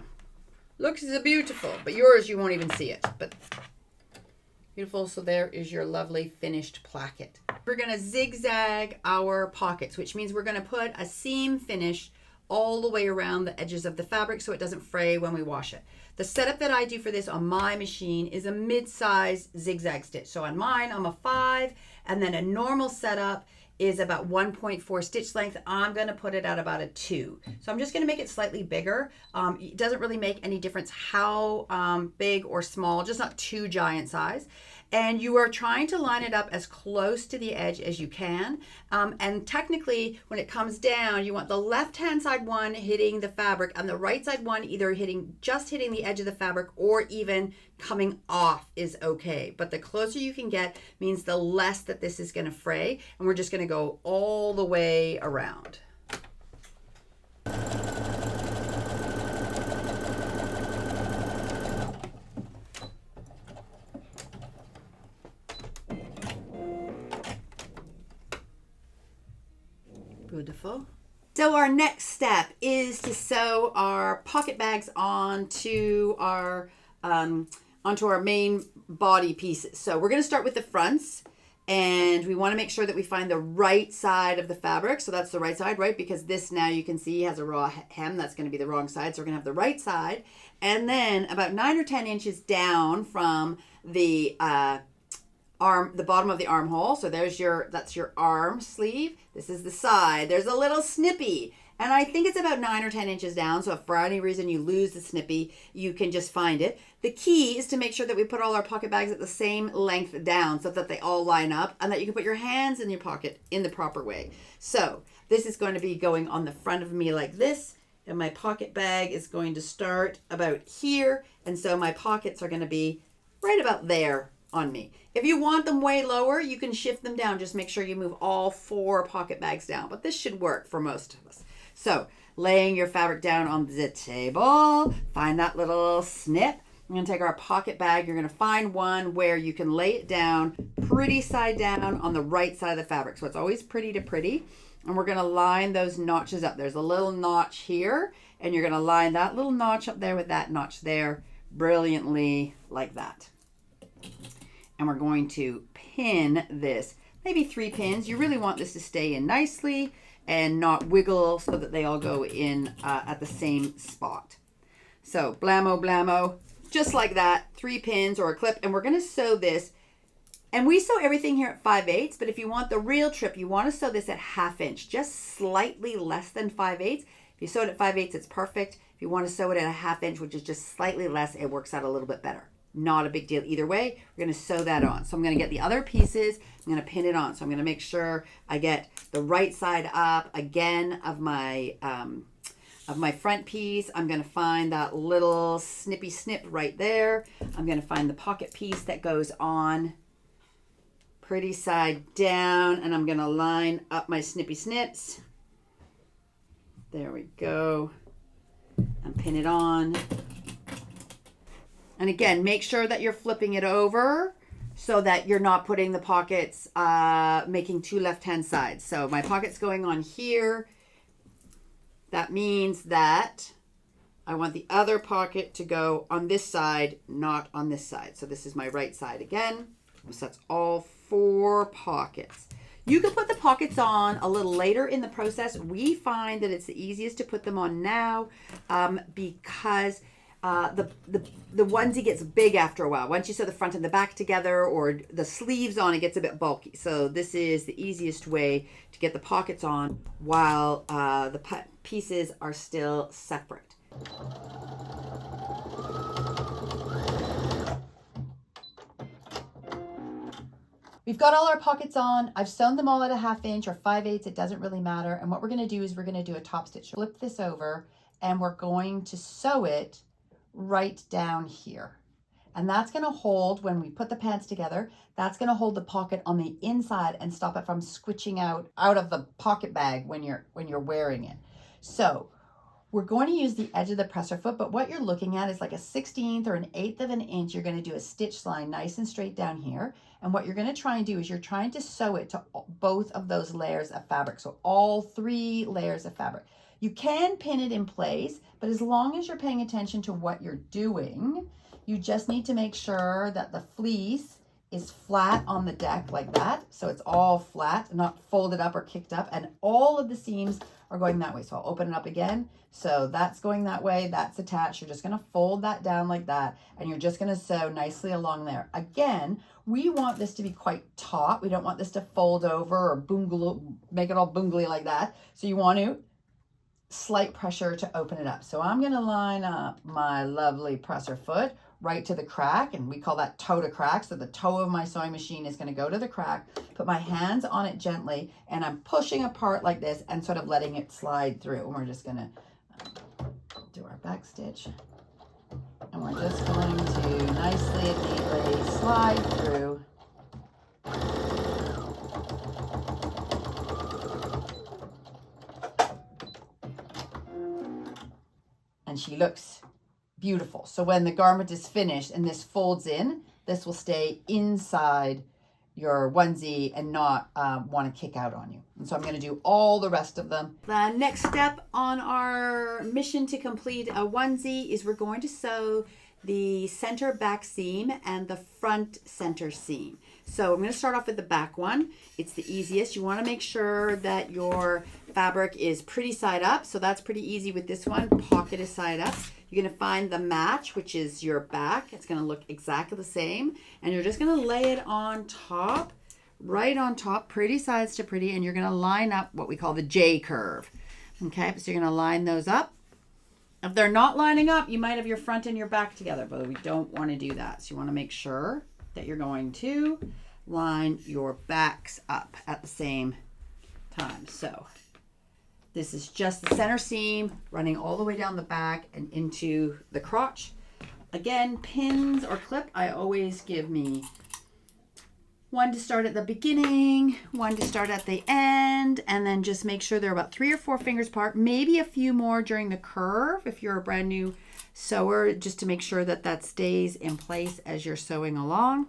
Looks beautiful, but yours you won't even see it. But beautiful. So there is your lovely finished placket. We're going to zigzag our pockets, which means we're going to put a seam finish all the way around the edges of the fabric so it doesn't fray when we wash it. The setup that I do for this on my machine is a mid-size zigzag stitch. So on mine, I'm a 5, and then a normal setup is about 1.4 stitch length. I'm going to put it at about a 2. So I'm just going to make it slightly bigger. It doesn't really make any difference how big or small, just not too giant size. And you are trying to line it up as close to the edge as you can. And technically, when it comes down, you want the left-hand side one hitting the fabric and the right side one either just hitting the edge of the fabric or even coming off is okay. But the closer you can get means the less that this is going to fray. And we're just going to go all the way around. Beautiful. So our next step is to sew our pocket bags onto our main body pieces. So we're going to start with the fronts, and we want to make sure that we find the right side of the fabric. So that's the right side, right? Because this now you can see has a raw hem. That's going to be the wrong side. So we're going to have the right side, and then about 9 or 10 inches down from the the bottom of the armhole. So that's your arm sleeve. This is the side. There's a little snippy, and I think it's about 9 or 10 inches down. So if for any reason you lose the snippy, you can just find it. The key is to make sure that we put all our pocket bags at the same length down so that they all line up and that you can put your hands in your pocket in the proper way. So this is going to be going on the front of me like this, and my pocket bag is going to start about here, and so my pockets are going to be right about there on me. If you want them way lower, you can shift them down. Just make sure you move all 4 pocket bags down, but this should work for most of us. So laying your fabric down on the table, find that little snip. I'm going to take our pocket bag. You're going to find one where you can lay it down pretty side down on the right side of the fabric. So it's always pretty to pretty. And we're going to line those notches up. There's a little notch here, and you're going to line that little notch up there with that notch there brilliantly like that. And we're going to pin this, maybe 3 pins. You really want this to stay in nicely and not wiggle so that they all go in at the same spot. So blammo, blammo, just like that, 3 pins or a clip. And we're going to sew this. And we sew everything here at 5/8, but if you want the real trip, you want to sew this at 1/2 inch, just slightly less than 5/8. If you sew it at 5/8, it's perfect. If you want to sew it at a 1/2 inch, which is just slightly less, it works out a little bit better. Not a big deal either way. We're going to sew that on. So I'm going to get the other pieces. I'm going to pin it on. So I'm going to make sure I get the right side up again of my front piece. I'm going to find that little snippy snip right there. I'm going to find the pocket piece that goes on pretty side down, and I'm going to line up my snippy snips. There we go. And pin it on. And again, make sure that you're flipping it over so that you're not putting the pockets, making 2 left-hand sides. So my pocket's going on here. That means that I want the other pocket to go on this side, not on this side. So this is my right side again. So that's all 4 pockets. You can put the pockets on a little later in the process. We find that it's the easiest to put them on now because the onesie gets big after a while. Once you sew the front and the back together or the sleeves on, it gets a bit bulky. So this is the easiest way to get the pockets on while the pieces are still separate. We've got all our pockets on. I've sewn them all at a 1/2 inch or 5/8. It doesn't really matter. And what we're going to do is we're going to do a top stitch. Flip this over, and we're going to sew it right down here. And that's going to hold, when we put the pants together, that's going to hold the pocket on the inside and stop it from squishing out of the pocket bag when you're wearing it. So we're going to use the edge of the presser foot, but what you're looking at is like a 1/16 or an 1/8 of an inch. You're going to do a stitch line nice and straight down here. And what you're going to try and do is you're trying to sew it to both of those layers of fabric. So all 3 layers of fabric. You can pin it in place, but as long as you're paying attention to what you're doing, you just need to make sure that the fleece is flat on the deck like that. So it's all flat, not folded up or kicked up, and all of the seams are going that way. So I'll open it up again. So that's going that way, that's attached. You're just gonna fold that down like that, and you're just gonna sew nicely along there. Again, we want this to be quite taut. We don't want this to fold over or make it all boongly like that. So you want to slight pressure to open it up. So I'm gonna line up my lovely presser foot right to the crack, and we call that toe to crack. So the toe of my sewing machine is gonna go to the crack, put my hands on it gently, and I'm pushing apart like this and sort of letting it slide through. And we're just gonna do our back stitch. And we're just going to nicely and neatly slide through. And she looks beautiful. So when the garment is finished and this folds in, this will stay inside your onesie and not want to kick out on you. And so I'm going to do all the rest of them. The next step on our mission to complete a onesie is we're going to sew the center back seam and the front center seam. So I'm going to start off with the back one. It's the easiest. You want to make sure that your fabric is pretty side up. So that's pretty easy with this one. Pocket is side up. You're going to find the match, which is your back. It's going to look exactly the same. And you're just going to lay it on top, right on top, pretty sides to pretty. And you're going to line up what we call the J curve. Okay, so you're going to line those up. If they're not lining up, you might have your front and your back together, but we don't want to do that. So you want to make sure that you're going to line your backs up at the same time. So this is just the center seam running all the way down the back and into the crotch. Again, pins or clip, I always give me one to start at the beginning, one to start at the end, and then just make sure they're about 3 or 4 fingers apart, maybe a few more during the curve if you're a brand new sewer, just to make sure that that stays in place as you're sewing along.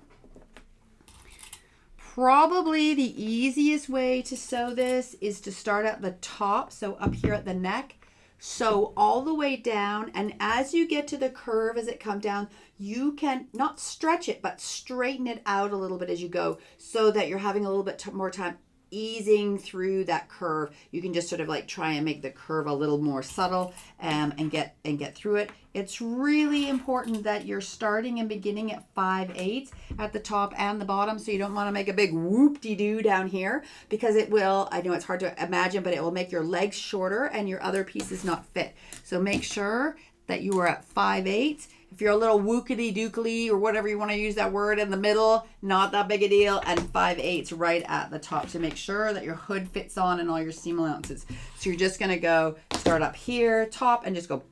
Probably the easiest way to sew this is to start at the top, so up here at the neck, sew all the way down, and as you get to the curve as it comes down, you can not stretch it, but straighten it out a little bit as you go so that you're having a little bit more time easing through that curve. You can just sort of like try and make the curve a little more subtle and get through it. It's really important that you're starting and beginning at 5/8 at the top and the bottom, so you don't want to make a big whoop-de-doo down here, because it will, I know it's hard to imagine, but it will make your legs shorter and your other pieces not fit. So make sure that you are at 5/8. If you're a little wookity-dookily or whatever you want to use that word in the middle, not that big a deal, and 5/8 right at the top to make sure that your hood fits on and all your seam allowances. So you're just going to go start up here, top, and just go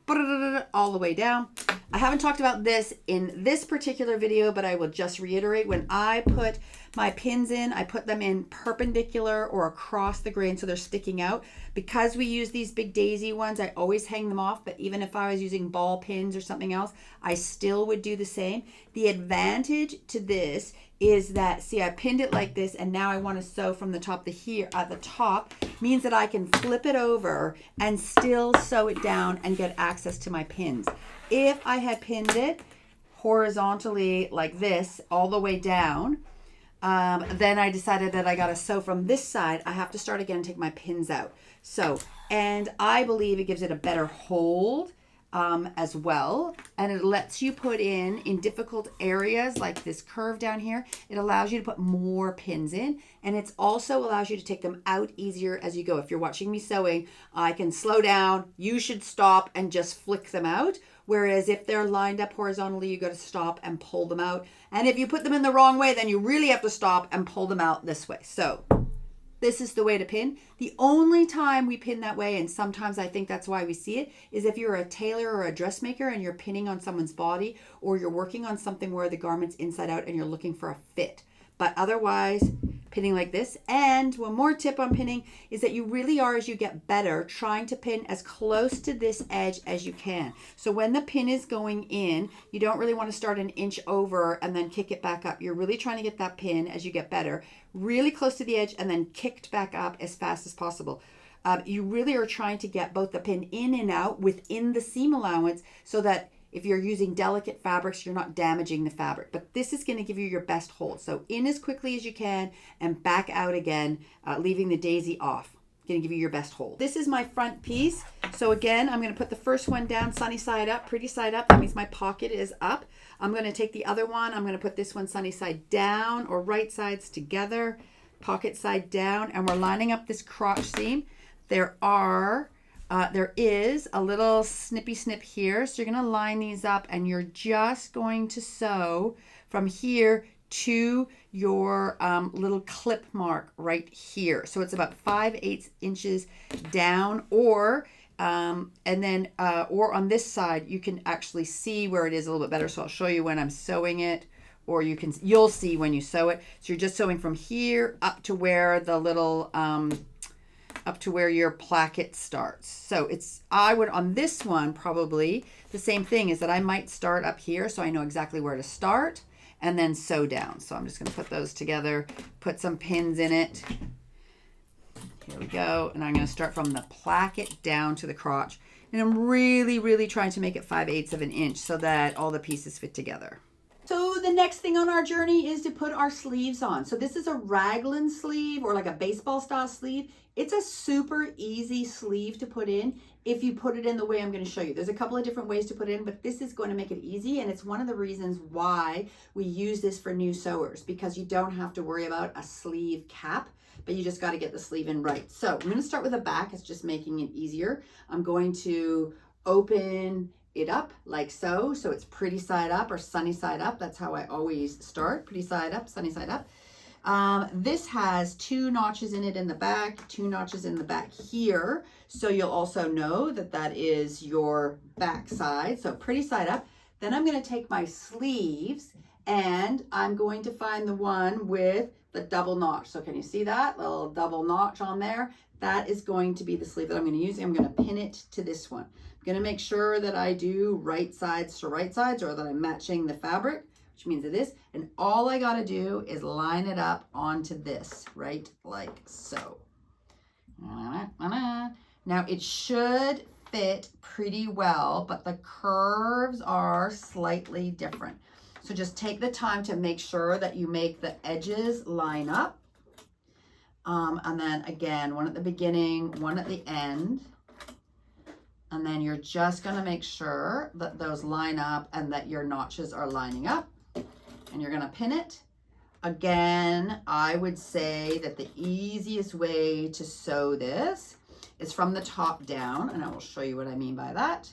all the way down. I haven't talked about this in this particular video, but I will just reiterate. When I put my pins in, I put them in perpendicular or across the grain so they're sticking out. Because we use these big daisy ones, I always hang them off, but even if I was using ball pins or something else, I still would do the same. The advantage to this is that, see, I pinned it like this, and now I want to sew from the top to here at the top, means that I can flip it over and still sew it down and get access to my pins. If I had pinned it horizontally like this all the way down, then I decided that I got to sew from this side. I have to start again and take my pins out. So, and I believe it gives it a better hold as well, and it lets you put in difficult areas like this curve down here. It allows you to put more pins in, and it also allows you to take them out easier as you go. If you're watching me sewing, I can slow down, you should stop and just flick them out. Whereas if they're lined up horizontally, you got to stop and pull them out. And if you put them in the wrong way, then you really have to stop and pull them out this way. So this is the way to pin. The only time we pin that way, and sometimes I think that's why we see it, is if you're a tailor or a dressmaker and you're pinning on someone's body, or you're working on something where the garment's inside out and you're looking for a fit. But otherwise, pinning like this. And one more tip on pinning is that you really are, as you get better, trying to pin as close to this edge as you can. So when the pin is going in, you don't really want to start an inch over and then kick it back up. You're really trying to get that pin, as you get better, really close to the edge and then kicked back up as fast as possible. You really are trying to get both the pin in and out within the seam allowance so that if you're using delicate fabrics, you're not damaging the fabric. But this is going to give you your best hold. So in as quickly as you can and back out again, leaving the daisy off. Going to give you your best hold. This is my front piece. So again, I'm going to put the first one down sunny side up, pretty side up. That means my pocket is up. I'm going to take the other one. I'm going to put this one sunny side down, or right sides together, pocket side down, and we're lining up this crotch seam. There is a little snippy snip here. So you're going to line these up, and you're just going to sew from here to your little clip mark right here. So it's about 5/8 inches down, or or on this side you can actually see where it is a little bit better. So I'll show you when I'm sewing it, or you'll see when you sew it. So you're just sewing from here up to where the little up to where your placket starts. So I would on this one probably the same thing is that I might start up here so I know exactly where to start, and then sew down. So I'm just going to put those together, put some pins in it. Here we go. And I'm going to start from the placket down to the crotch. And I'm really, really trying to make it 5/8 of an inch so that all the pieces fit together. So the next thing on our journey is to put our sleeves on. So this is a raglan sleeve, or like a baseball style sleeve. It's a super easy sleeve to put in if you put it in the way I'm going to show you. There's a couple of different ways to put it in, but this is going to make it easy, and it's one of the reasons why we use this for new sewers, because you don't have to worry about a sleeve cap, but you just got to get the sleeve in right. So I'm going to start with the back. It's just making it easier. I'm going to open it up like so. So it's pretty side up or sunny side up. That's how I always start. Pretty side up, sunny side up. This has 2 notches in it in the back, 2 notches in the back here. So you'll also know that that is your back side. So pretty side up. Then I'm going to take my sleeves and I'm going to find the one with the double notch. So can you see that little double notch on there? That is going to be the sleeve that I'm going to use. I'm going to pin it to this one. I'm going to make sure that I do right sides to right sides, or that I'm matching the fabric, which means it is. And all I got to do is line it up onto this, right? Like so. Now it should fit pretty well, but the curves are slightly different. So just take the time to make sure that you make the edges line up. And then again, one at the beginning, one at the end. And then you're just going to make sure that those line up and that your notches are lining up. And you're going to pin it. Again, I would say that the easiest way to sew this is from the top down. And I will show you what I mean by that.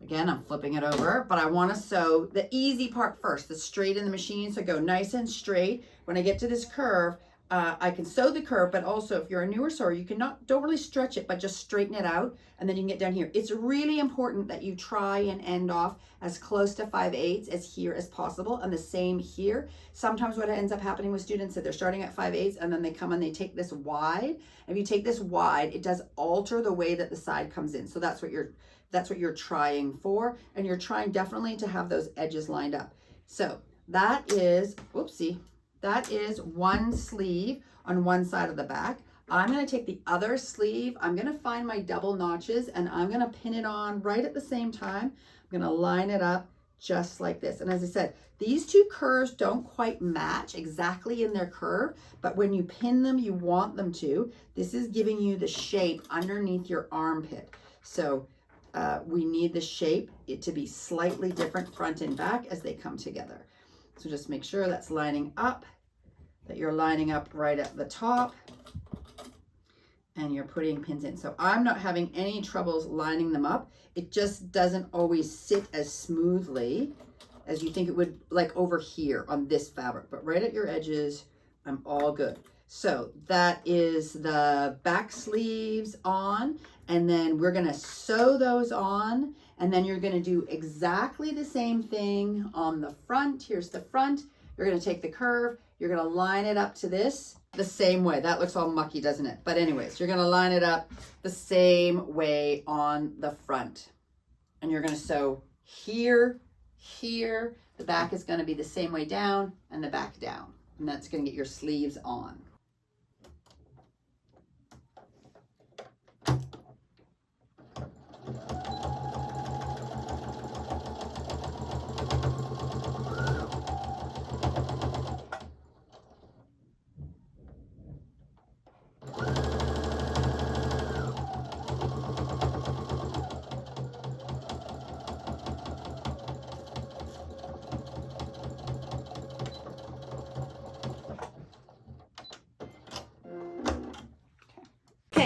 Again, I'm flipping it over, but I want to sew the easy part first, the straight in the machine. So go nice and straight. When I get to this curve, I can sew the curve, but also if you're a newer sewer, you don't really stretch it, but just straighten it out, and then you can get down here. It's really important that you try and end off as close to 5/8 as here as possible, and the same here. Sometimes what ends up happening with students is they're starting at 5/8 and then they come and they take this wide. If you take this wide, it does alter the way that the side comes in. So that's what you're trying for, and you're trying definitely to have those edges lined up. So that is, whoopsie. That is one sleeve on one side of the back. I'm going to take the other sleeve. I'm going to find my double notches and I'm going to pin it on right at the same time. I'm going to line it up just like this. And as I said, these two curves don't quite match exactly in their curve, but when you pin them, you want them to. This is giving you the shape underneath your armpit. So we need the shape to be slightly different front and back as they come together. So just make sure that's lining up, that you're lining up right at the top, and you're putting pins in. So I'm not having any troubles lining them up. It just doesn't always sit as smoothly as you think it would, like over here on this fabric, but right at your edges, I'm all good. So that is the back sleeves on, and then we're gonna sew those on, and then you're gonna do exactly the same thing on the front. Here's the front. You're gonna take the curve, you're gonna line it up to this the same way. That looks all mucky, doesn't it? But anyways, you're gonna line it up the same way on the front. And you're gonna sew here, here. The back is gonna be the same way down, and the back down. And that's gonna get your sleeves on.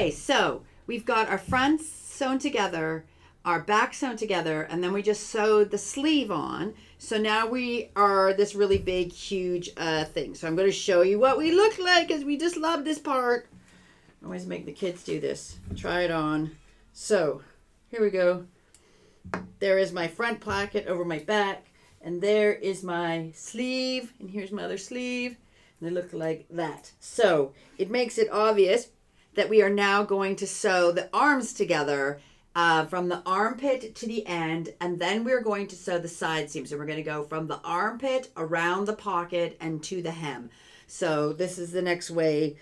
Okay, so we've got our fronts sewn together, our back sewn together, and then we just sewed the sleeve on. So now we are this really big, huge thing. So I'm going to show you what we look like, because we just love this part. I always make the kids do this. Try it on. So here we go. There is my front placket over my back, and there is my sleeve, and here's my other sleeve, and they look like that. So it makes it obvious that we are now going to sew the arms together from the armpit to the end, and then we're going to sew the side seam. So we're going to go from the armpit around the pocket and to the hem. So this is the next way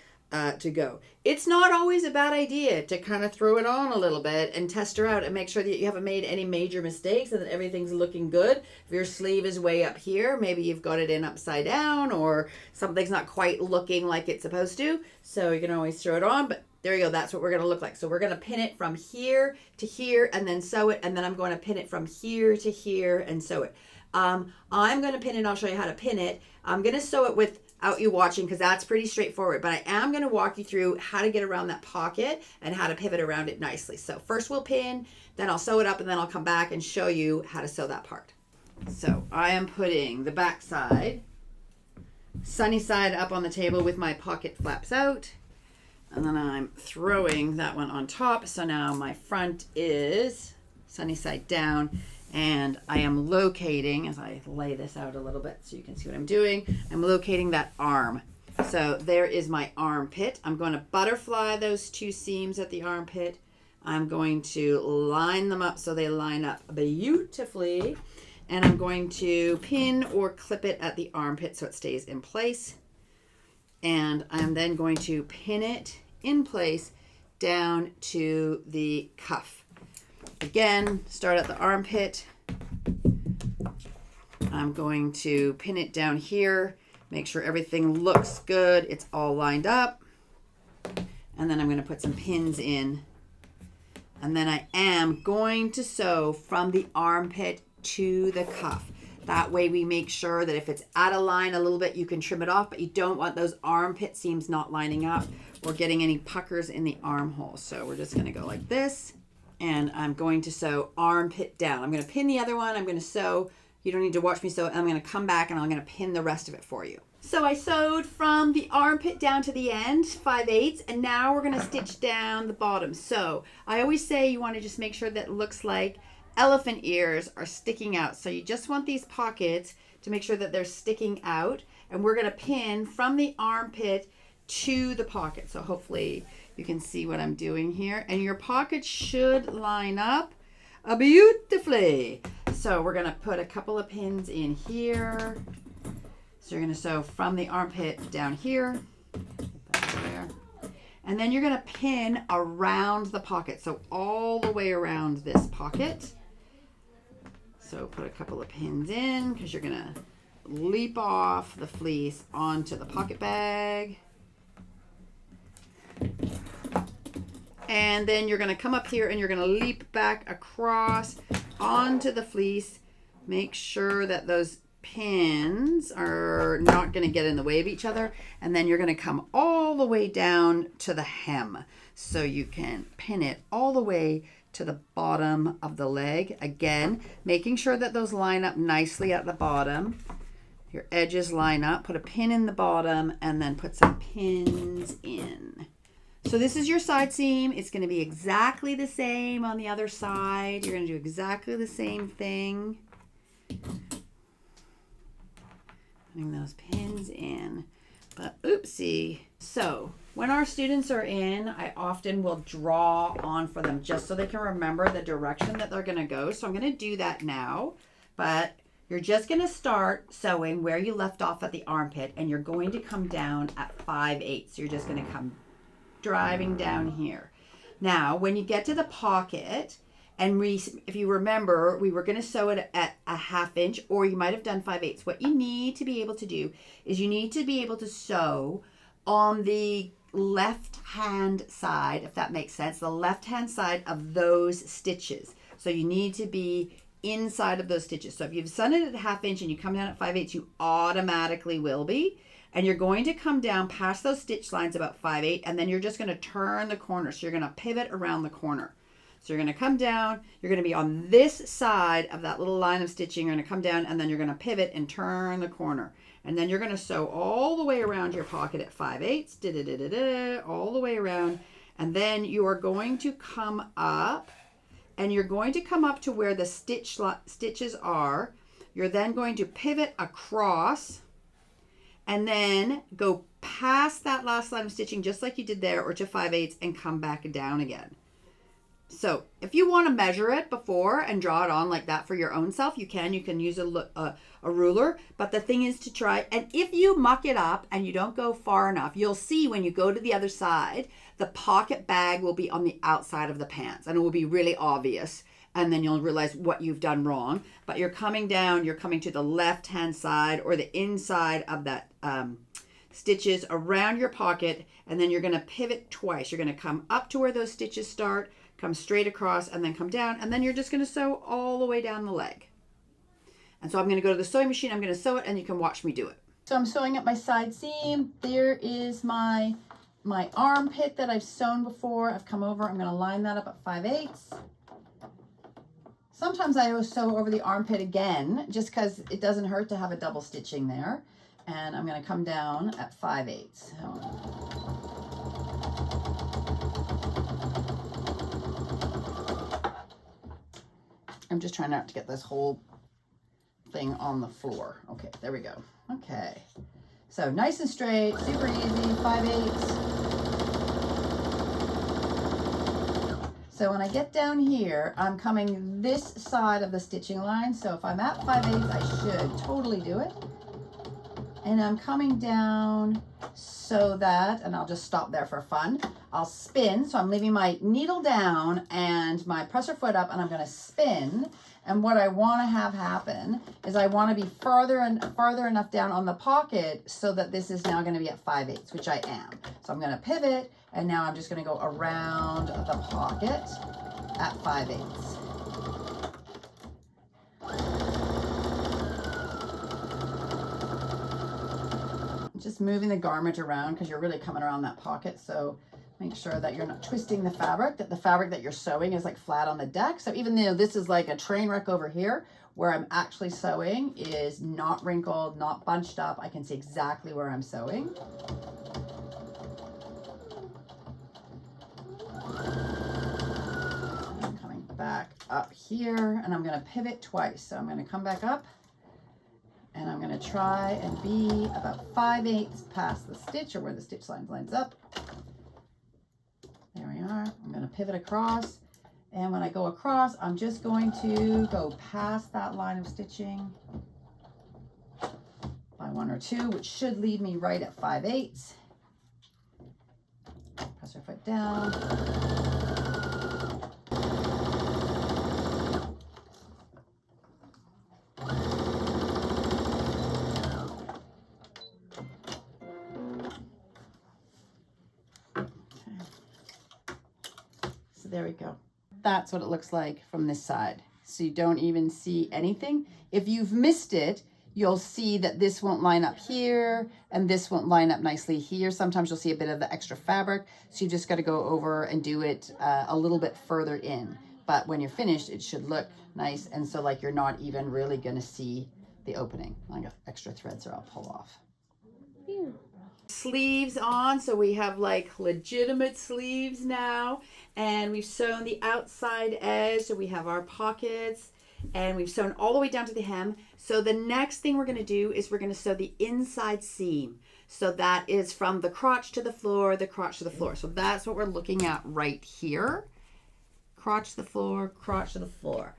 to go. It's not always a bad idea to kind of throw it on a little bit and test her out and make sure that you haven't made any major mistakes and that everything's looking good. If your sleeve is way up here, maybe you've got it in upside down, or something's not quite looking like it's supposed to. So you can always throw it on, but there you go. That's what we're going to look like. So we're going to pin it from here to here and then sew it. And then I'm going to pin it from here to here and sew it. I'm going to pin it. I'll show you how to pin it. I'm going to sew it without you watching, because that's pretty straightforward. But I am going to walk you through how to get around that pocket and how to pivot around it nicely. So first we'll pin, then I'll sew it up, and then I'll come back and show you how to sew that part. So I am putting the back side, sunny side, up on the table with my pocket flaps out. And then I'm throwing that one on top. So now my front is sunny side down, and I am locating, as I lay this out a little bit so you can see what I'm doing, I'm locating that arm. So there is my armpit. I'm going to butterfly those two seams at the armpit. I'm going to line them up so they line up beautifully. And I'm going to pin or clip it at the armpit so it stays in place. And I'm then going to pin it in place down to the cuff. Again, start at the armpit. I'm going to pin it down here, make sure everything looks good, it's all lined up. And then I'm going to put some pins in. And then I am going to sew from the armpit to the cuff. That way we make sure that if it's out of line a little bit, you can trim it off, but you don't want those armpit seams not lining up or getting any puckers in the armhole. So we're just going to go like this, and I'm going to sew armpit down. I'm going to pin the other one. I'm going to sew. You don't need to watch me sew. I'm going to come back and I'm going to pin the rest of it for you. So I sewed from the armpit down to the end, 5/8, and now we're going to stitch down the bottom. So I always say you want to just make sure that it looks like elephant ears are sticking out. So you just want these pockets to make sure that they're sticking out, and we're going to pin from the armpit to the pocket. So hopefully you can see what I'm doing here, and your pocket should line up beautifully. So we're going to put a couple of pins in here. So you're going to sew from the armpit down here, and then you're going to pin around the pocket, so all the way around this pocket. So put a couple of pins in, because you're going to leap off the fleece onto the pocket bag. And then you're going to come up here and you're going to leap back across onto the fleece. Make sure that those pins are not going to get in the way of each other. And then you're going to come all the way down to the hem. So you can pin it all the way to the bottom of the leg. Again, making sure that those line up nicely at the bottom. Your edges line up. Put a pin in the bottom and then put some pins in. So this is your side seam. It's going to be exactly the same on the other side. You're going to do exactly the same thing. Putting those pins in. But oopsie. So when our students are in, I often will draw on for them just so they can remember the direction that they're going to go. So I'm going to do that now. But you're just going to start sewing where you left off at the armpit, and you're going to come down at 5/8. So you're just going to come driving down here. Now, when you get to the pocket, and if you remember, we were going to sew it at a 1/2 inch, or you might have done 5/8. What you need to be able to do is you need to be able to sew on the left hand side, if that makes sense, the left hand side of those stitches. So you need to be inside of those stitches. So if you've sewn it at a 1/2 inch and you come down at 5/8, you automatically will be. and you're going to come down past those stitch lines about 5/8, and then you're just going to turn the corner. So you're going to pivot around the corner. So you're going to come down, you're going to be on this side of that little line of stitching. You're going to come down, and then you're going to pivot and turn the corner. And then you're going to sew all the way around your pocket at 5/8, all the way around. And then you are going to come up, and you're going to come up to where the stitches are. You're then going to pivot across, and then go past that last line of stitching just like you did there, or to 5/8, and come back down again. So if you want to measure it before and draw it on like that for your own self, you can. You can use a ruler, but the thing is to try, and if you muck it up and you don't go far enough, you'll see when you go to the other side, the pocket bag will be on the outside of the pants, and it will be really obvious, and then you'll realize what you've done wrong. But you're coming down, you're coming to the left-hand side or the inside of that stitches around your pocket, and then you're going to pivot twice. You're going to come up to where those stitches start, come straight across, and then come down, and then you're just going to sew all the way down the leg. And so I'm going to go to the sewing machine, I'm going to sew it, and you can watch me do it. So I'm sewing up my side seam. There is my armpit that I've sewn before. I've come over, I'm going to line that up at 5/8. Sometimes I sew over the armpit again, just because it doesn't hurt to have a double stitching there. And I'm going to come down at 5/8. I'm just trying not to get this whole thing on the floor. Okay, there we go. Okay, so nice and straight, super easy, 5/8. So when I get down here, I'm coming this side of the stitching line. So if I'm at 5/8, I should totally do it. And I'm coming down so that, and I'll just stop there for fun. I'll spin, so I'm leaving my needle down and my presser foot up, and I'm gonna spin. And what I wanna have happen is I wanna be farther enough down on the pocket so that this is now gonna be at 5/8, which I am. So I'm gonna pivot, and now I'm just gonna go around the pocket at 5/8. Just moving the garment around because you're really coming around that pocket. So make sure that you're not twisting the fabric, that the fabric that you're sewing is like flat on the deck. So even though this is like a train wreck over here, where I'm actually sewing is not wrinkled, not bunched up. I can see exactly where I'm sewing. I'm coming back up here, and I'm going to pivot twice. So I'm going to come back up, and I'm going to try and be about 5/8 past the stitch, or where the stitch line lines up. There we are. I'm going to pivot across, and when I go across, I'm just going to go past that line of stitching by 1 or 2, which should lead me right at 5/8. Press her foot down. There we go. That's what it looks like from this side. So you don't even see anything. If you've missed it, you'll see that this won't line up here and this won't line up nicely here. Sometimes you'll see a bit of the extra fabric. So you just got to go over and do it a little bit further in. But when you're finished, it should look nice. And so like you're not even really going to see the opening. I got extra threads there I'll pull off. Yeah. Sleeves on, so we have like legitimate sleeves now, and we've sewn the outside edge, so we have our pockets, and we've sewn all the way down to the hem. So the next thing we're going to do is we're going to sew the inside seam, so that is from the crotch to the floor, the crotch to the floor. So that's what we're looking at right here. Crotch to the floor, crotch to the floor.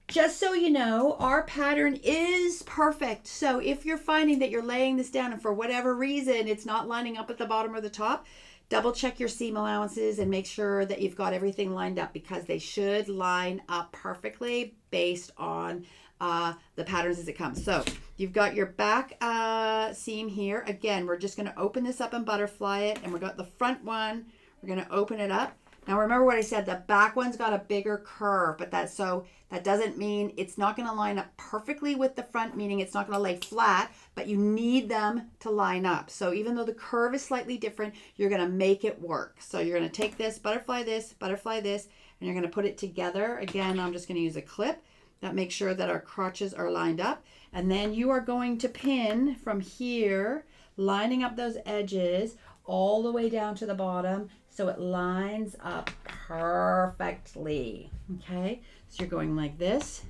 Just so you know, our pattern is perfect. So if you're finding that you're laying this down and for whatever reason it's not lining up at the bottom or the top, double check your seam allowances and make sure that you've got everything lined up, because they should line up perfectly based on the patterns as it comes. So you've got your back seam here. Again, we're just going to open this up and butterfly it, and we've got the front one. We're going to open it up. Now remember what I said, the back one's got a bigger curve, but that doesn't mean it's not going to line up perfectly with the front, meaning it's not going to lay flat, but you need them to line up. So even though the curve is slightly different, you're going to make it work. So you're going to take this, butterfly this, and you're going to put it together. Again, I'm just going to use a clip that makes sure that our crotches are lined up. And then you are going to pin from here, lining up those edges all the way down to the bottom so it lines up perfectly. Okay, so you're going like this,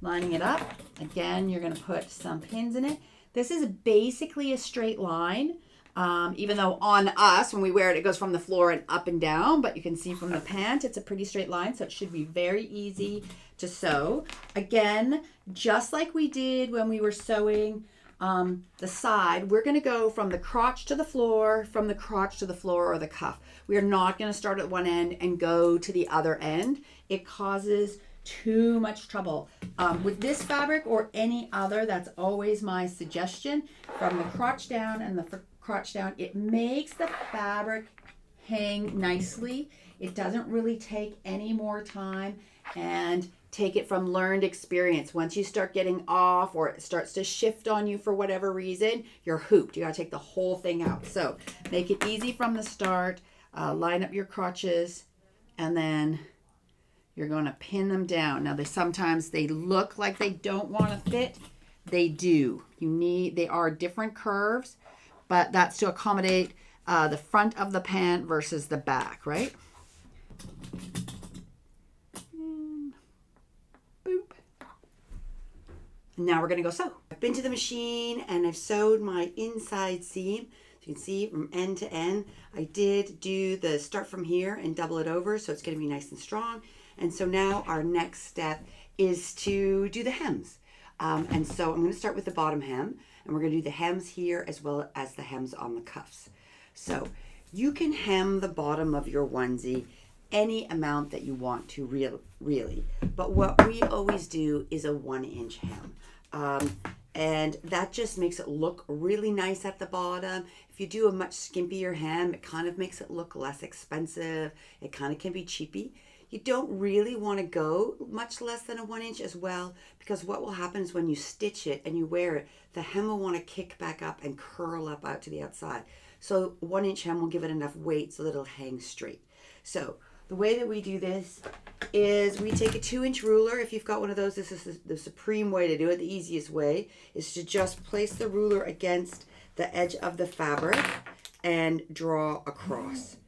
lining it up. Again, you're going to put some pins in it. This is basically a straight line, even though on us, when we wear it, it goes from the floor and up and down, but you can see from the pant, it's a pretty straight line, so it should be very easy to sew. Again, just like we did when we were sewing the side, we're going to go from the crotch to the floor, from the crotch to the floor or the cuff. We are not going to start at one end and go to the other end. It causes too much trouble. With this fabric or any other, that's always my suggestion. From the crotch down and the crotch down, it makes the fabric hang nicely. It doesn't really take any more time, and take it from learned experience. Once you start getting off or it starts to shift on you for whatever reason, you're hooped. You gotta take the whole thing out. So make it easy from the start. Line up your crotches, and then you're gonna pin them down. Now sometimes they look like they don't wanna fit. They do. They are different curves, but that's to accommodate the front of the pant versus the back, right? Now we're going to go sew. I've been to the machine and I've sewed my inside seam. So you can see from end to end, I did do the start from here and double it over, so it's going to be nice and strong. And so now our next step is to do the hems. And so I'm going to start with the bottom hem, and we're going to do the hems here as well as the hems on the cuffs. So you can hem the bottom of your onesie any amount that you want to really. But what we always do is a 1-inch hem. And that just makes it look really nice at the bottom. If you do a much skimpier hem, it kind of makes it look less expensive. It kind of can be cheapy. You don't really want to go much less than a 1-inch as well, because what will happen is when you stitch it and you wear it, the hem will want to kick back up and curl up out to the outside. So 1-inch hem will give it enough weight so that it'll hang straight. So the way that we do this is we take a 2-inch ruler. If you've got one of those, this is the supreme way to do it. The easiest way is to just place the ruler against the edge of the fabric and draw across.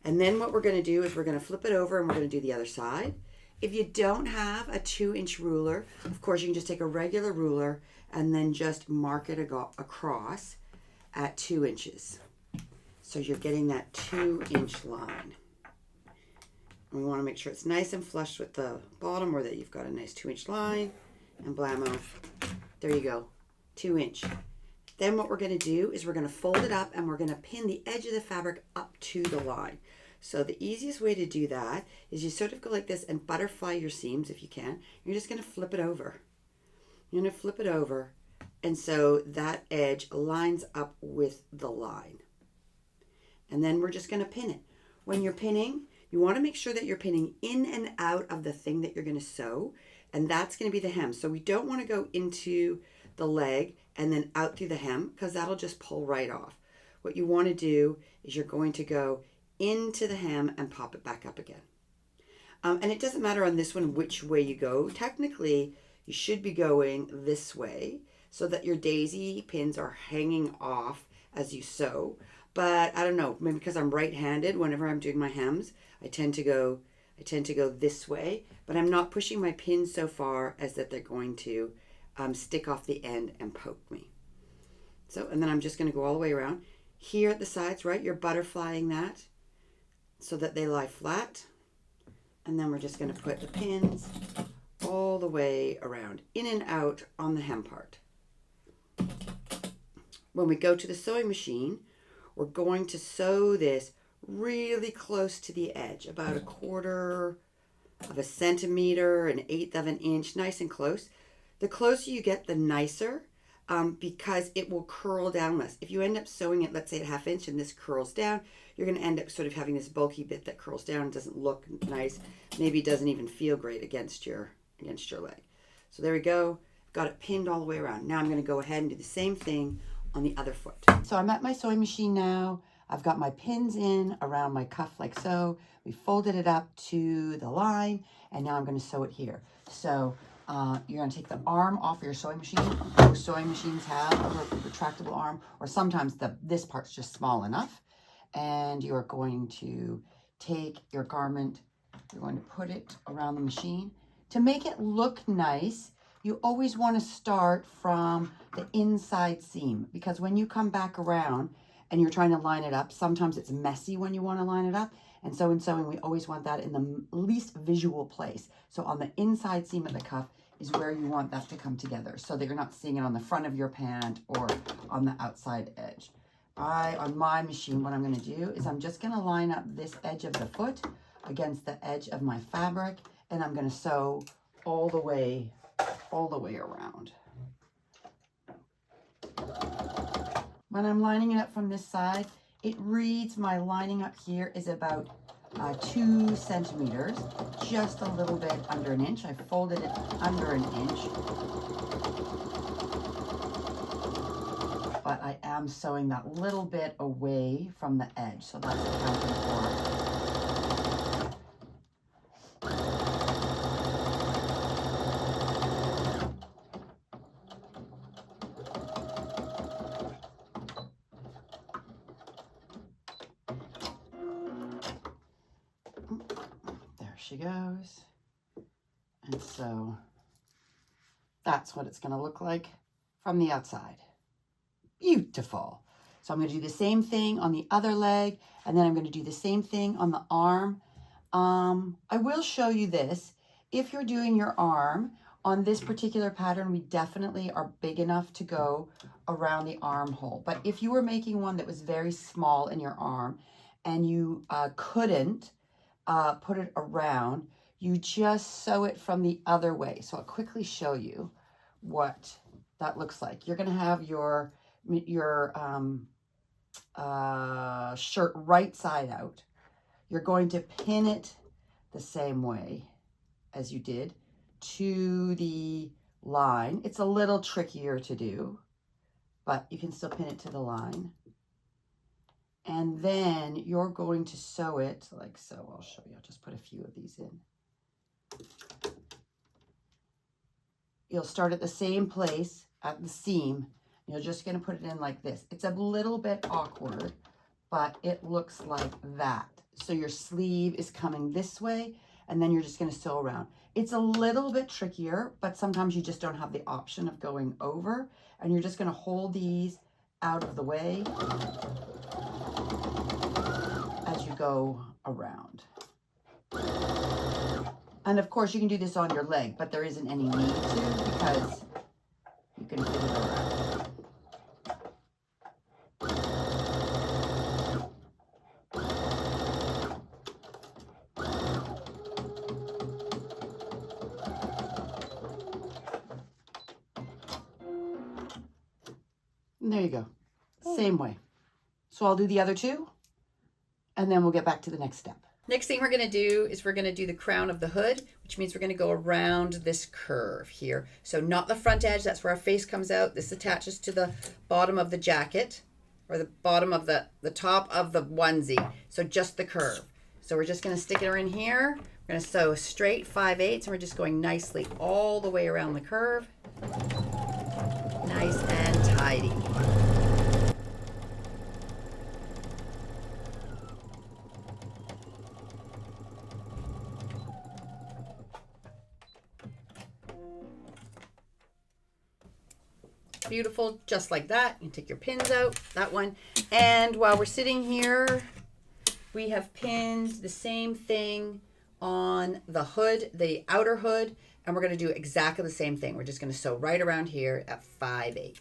And then what we're going to do is we're going to flip it over and we're going to do the other side. If you don't have a 2-inch ruler, of course you can just take a regular ruler and then just mark it across at 2 inches. So you're getting that 2-inch line. We want to make sure it's nice and flush with the bottom, or that you've got a nice 2-inch line, and blammo, there you go, 2-inch. Then what we're going to do is we're going to fold it up and we're going to pin the edge of the fabric up to the line. So the easiest way to do that is you sort of go like this and butterfly your seams if you can. You're just going to flip it over. You're going to flip it over, and so that edge lines up with the line. And then we're just going to pin it. When you're pinning, you want to make sure that you're pinning in and out of the thing that you're going to sew, and that's going to be the hem. So we don't want to go into the leg and then out through the hem, because that'll just pull right off. What you want to do is you're going to go into the hem and pop it back up again. And it doesn't matter on this one which way you go. Technically, you should be going this way so that your daisy pins are hanging off as you sew. But I don't know, maybe because I'm right-handed, whenever I'm doing my hems, I tend to go this way, but I'm not pushing my pins so far as that they're going to stick off the end and poke me. So, and then I'm just going to go all the way around. Here at the sides, right, you're butterflying that so that they lie flat. And then we're just going to put the pins all the way around, in and out on the hem part. When we go to the sewing machine, we're going to sew this really close to the edge, about 1/4 of a centimeter, 1/8 of an inch, nice and close. The closer you get, the nicer, because it will curl down less. If you end up sewing it, let's say at 1/2 inch, and this curls down, you're going to end up sort of having this bulky bit that curls down. It doesn't look nice. Maybe it doesn't even feel great against your leg. So there we go. Got it pinned all the way around. Now I'm going to go ahead and do the same thing on the other foot. So I'm at my sewing machine now. I've got my pins in around my cuff like so. We folded it up to the line, and now I'm going to sew it here. So you're going to take the arm off your sewing machine. Most sewing machines have a retractable arm, or sometimes this part's just small enough. And you're going to take your garment, you're going to put it around the machine. To make it look nice, you always want to start from the inside seam, because when you come back around and you're trying to line it up, sometimes it's messy when you want to line it up. And so in sewing, we always want that in the least visual place. So on the inside seam of the cuff is where you want that to come together, so that you're not seeing it on the front of your pant or on the outside edge. On my machine, what I'm going to do is I'm just going to line up this edge of the foot against the edge of my fabric, and I'm going to sew all the way around. When I'm lining it up from this side, it reads my lining up here is about 2 centimeters, just a little bit under an inch. I folded it under an inch, but I am sewing that little bit away from the edge, so that's accounting for. She goes. And so that's what it's going to look like from the outside. Beautiful. So I'm going to do the same thing on the other leg, and then I'm going to do the same thing on the arm. I will show you this. If you're doing your arm on this particular pattern, we definitely are big enough to go around the armhole. But if you were making one that was very small in your arm and you couldn't put it around, you just sew it from the other way. So I'll quickly show you what that looks like. You're going to have your shirt right side out. You're going to pin it the same way as you did to the line. It's a little trickier to do, but you can still pin it to the line. And then you're going to sew it like so. I'll show you. I'll just put a few of these in. You'll start at the same place at the seam. You're just going to put it in like this. It's a little bit awkward, but it looks like that. So your sleeve is coming this way, and then you're just going to sew around. It's a little bit trickier, but sometimes you just don't have the option of going over, and you're just going to hold these out of the way as you go around. And of course you can do this on your leg, but there isn't any need to, because you can fit it around. And there you go. Same way. So I'll do the other two, and then we'll get back to the next step. Next thing we're going to do is we're going to do the crown of the hood, which means we're going to go around this curve here. So not the front edge, that's where our face comes out. This attaches to the bottom of the jacket, or the bottom of the top of the onesie. So just the curve. So we're just going to stick it in here. We're going to sew straight 5/8, and we're just going nicely all the way around the curve. Nice and tidy. Beautiful, just like that. You take your pins out, that one. And while we're sitting here, we have pinned the same thing on the hood, the outer hood, and we're going to do exactly the same thing. We're just going to sew right around here at 5/8.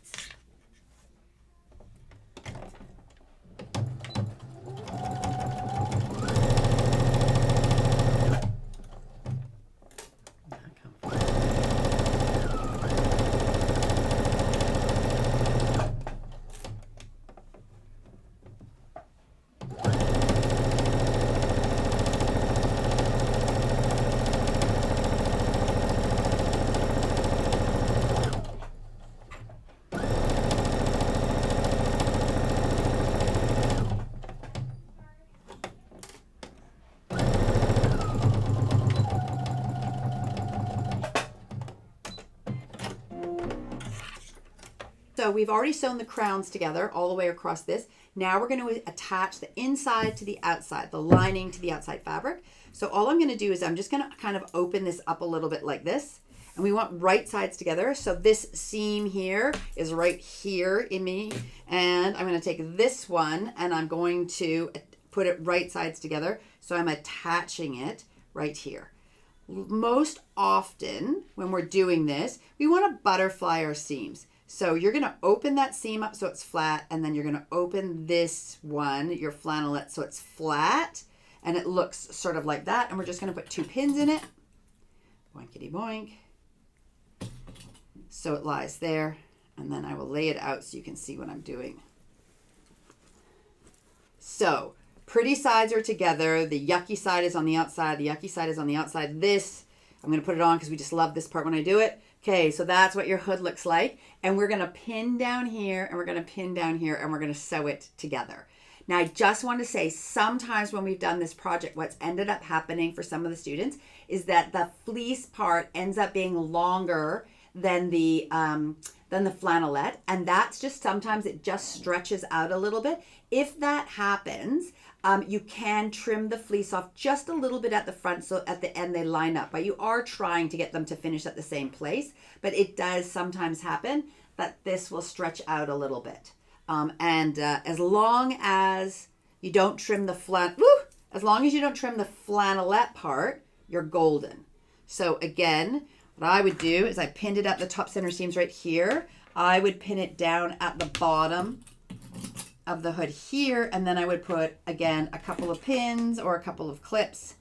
So we've already sewn the crowns together all the way across this. Now we're going to attach the inside to the outside, the lining to the outside fabric. So all I'm going to do is I'm just going to kind of open this up a little bit like this. And we want right sides together. So this seam here is right here in me. And I'm going to take this one and I'm going to put it right sides together. So I'm attaching it right here. Most often when we're doing this, we want to butterfly our seams. So you're going to open that seam up so it's flat, and then you're going to open this one, your flannelette, so it's flat, and it looks sort of like that. And we're just going to put 2 pins in it. Boinkity boink. So it lies there, and then I will lay it out so you can see what I'm doing. So pretty sides are together. The yucky side is on the outside. The yucky side is on the outside. This, I'm going to put it on because we just love this part when I do it. Okay, so that's what your hood looks like. And we're going to pin down here, and we're going to pin down here, and we're going to sew it together. Now, I just want to say, sometimes when we've done this project, what's ended up happening for some of the students is that the fleece part ends up being longer than the flannelette. And that's just, sometimes it just stretches out a little bit. If that happens, you can trim the fleece off just a little bit at the front, so at the end they line up. But you are trying to get them to finish at the same place. But it does sometimes happen that this will stretch out a little bit. As long as you don't trim the as long as you don't trim the flannelette part, you're golden. So again, what I would do is I pinned it at the top center seams right here. I would pin it down at the bottom of the hood here, and then I would put, again, a couple of pins or a couple of clips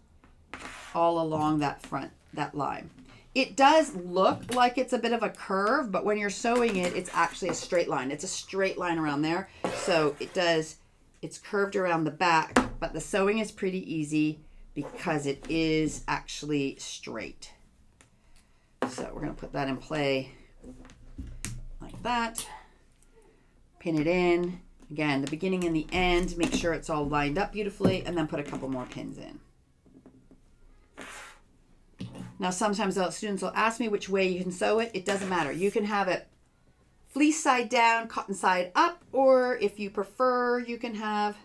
all along that front, that line. It does look like it's a bit of a curve, but when you're sewing it, it's actually a straight line. It's a straight line around there. So it's curved around the back, but the sewing is pretty easy because it is actually straight. So we're going to put that in play like that. Pin it in. Again, the beginning and the end, make sure it's all lined up beautifully, and then put a couple more pins in. Now, sometimes the students will ask me which way you can sew it. It doesn't matter. You can have it fleece side down, cotton side up, or if you prefer, you can have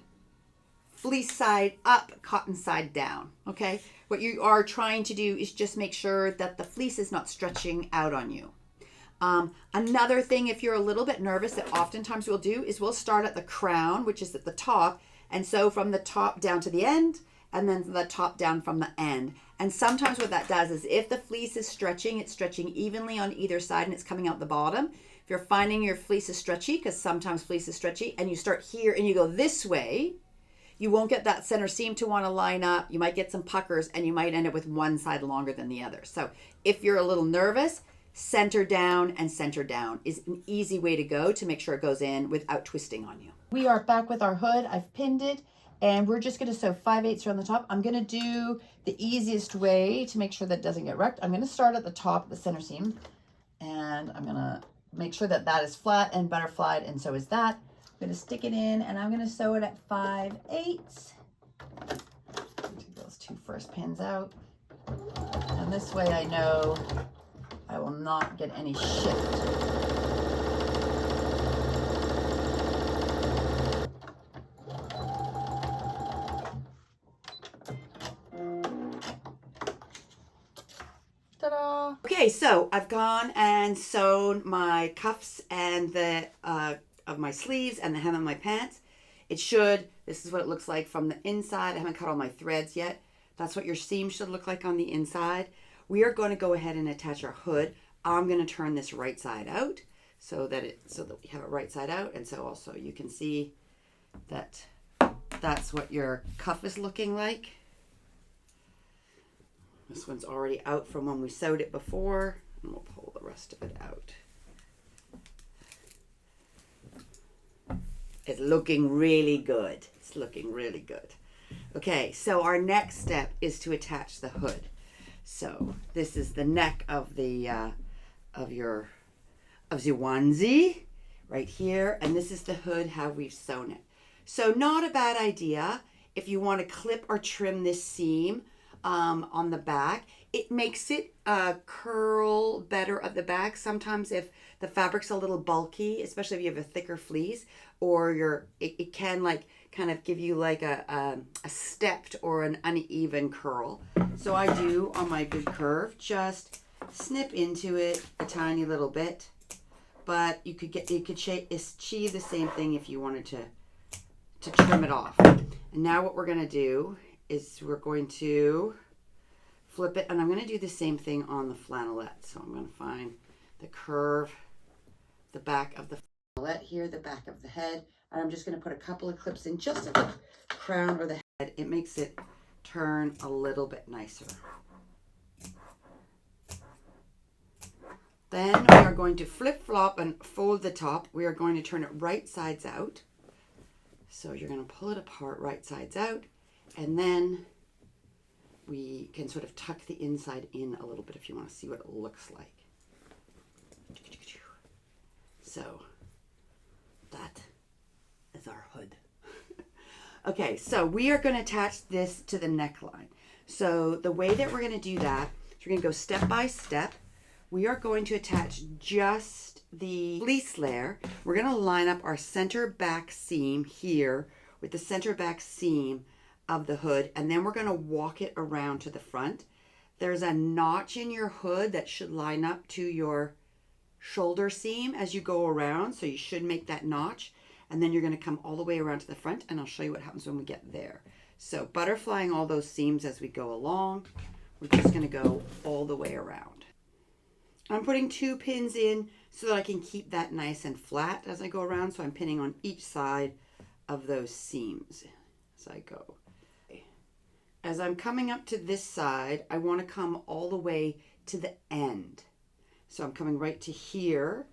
fleece side up, cotton side down, okay? What you are trying to do is just make sure that the fleece is not stretching out on you. Another thing, if you're a little bit nervous, that oftentimes we'll do is we'll start at the crown, which is at the top, and sew from the top down to the end, and then from the top down from the end. And sometimes what that does is if the fleece is stretching, it's stretching evenly on either side and it's coming out the bottom. If you're finding your fleece is stretchy, because sometimes fleece is stretchy, and you start here and you go this way, you won't get that center seam to want to line up. You might get some puckers, and you might end up with one side longer than the other. So if you're a little nervous, center down and center down is an easy way to go to make sure it goes in without twisting on you. We are back with our hood. I've pinned it, and we're just going to sew 5/8 around the top. I'm going to do the easiest way to make sure that it doesn't get wrecked. I'm going to start at the top, the center seam, and I'm going to make sure that that is flat and butterflied, and so is that. I'm going to stick it in, and I'm going to sew it at 5/8. Take those 2 first pins out, and this way I know I will not get any shift. Ta-da! Okay, so I've gone and sewn my cuffs and the of my sleeves and the hem of my pants. This is what it looks like from the inside. I haven't cut all my threads yet. That's what your seam should look like on the inside. We are going to go ahead and attach our hood. I'm going to turn this right side out so that we have it right side out, and so also you can see that that's what your cuff is looking like. This one's already out from when we sewed it before, and we'll pull the rest of it out. It's looking really good. It's looking really good. Okay, so our next step is to attach the hood. So this is the neck of the your onesie right here, and this is the hood, how we've sewn it. So not a bad idea if you want to clip or trim this seam on the back. It makes it curl better at the back. Sometimes if the fabric's a little bulky, especially if you have a thicker fleece, or it can like kind of give you like a stepped or an uneven curl. So I do on my big curve, just snip into it a tiny little bit. But you could achieve the same thing if you wanted to trim it off. And now what we're going to do is we're going to flip it, and I'm going to do the same thing on the flannelette. So I'm going to find the curve, the back of the flannelette here, the back of the head, and I'm just going to put a couple of clips in just at the crown or the head. It makes it turn a little bit nicer. Then we are going to flip-flop and fold the top. We are going to turn it right sides out. So you're going to pull it apart right sides out, and then we can sort of tuck the inside in a little bit if you want to see what it looks like. So that is our hood. Okay, so we are going to attach this to the neckline. So the way that we're going to do that is we're going to go step by step. We are going to attach just the fleece layer. We're going to line up our center back seam here with the center back seam of the hood, and then we're going to walk it around to the front. There's a notch in your hood that should line up to your shoulder seam as you go around, so you should make that notch, and then you're going to come all the way around to the front, and I'll show you what happens when we get there. So butterflying all those seams as we go along. We're just going to go all the way around. I'm putting 2 pins in so that I can keep that nice and flat as I go around. So I'm pinning on each side of those seams as I go. As I'm coming up to this side, I want to come all the way to the end. So I'm coming right to here,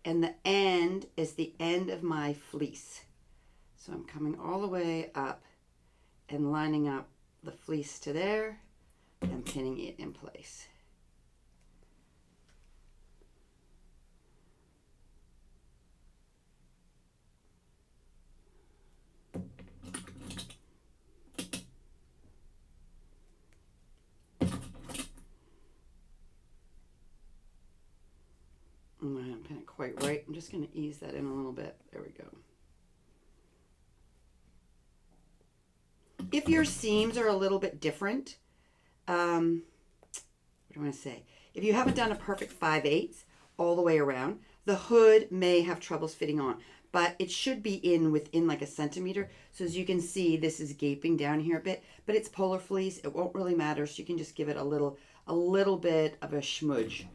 and the end is the end of my fleece. So I'm coming all the way up and lining up the fleece to there and pinning it in place. I'm going to pin it quite right. I'm just going to ease that in a little bit. There we go. If your seams are a little bit different, what do I want to say? If you haven't done a perfect 5/8 all the way around, the hood may have troubles fitting on, but it should be within like a centimeter. So as you can see, this is gaping down here a bit, but it's polar fleece. It won't really matter. So you can just give it a little bit of a schmudge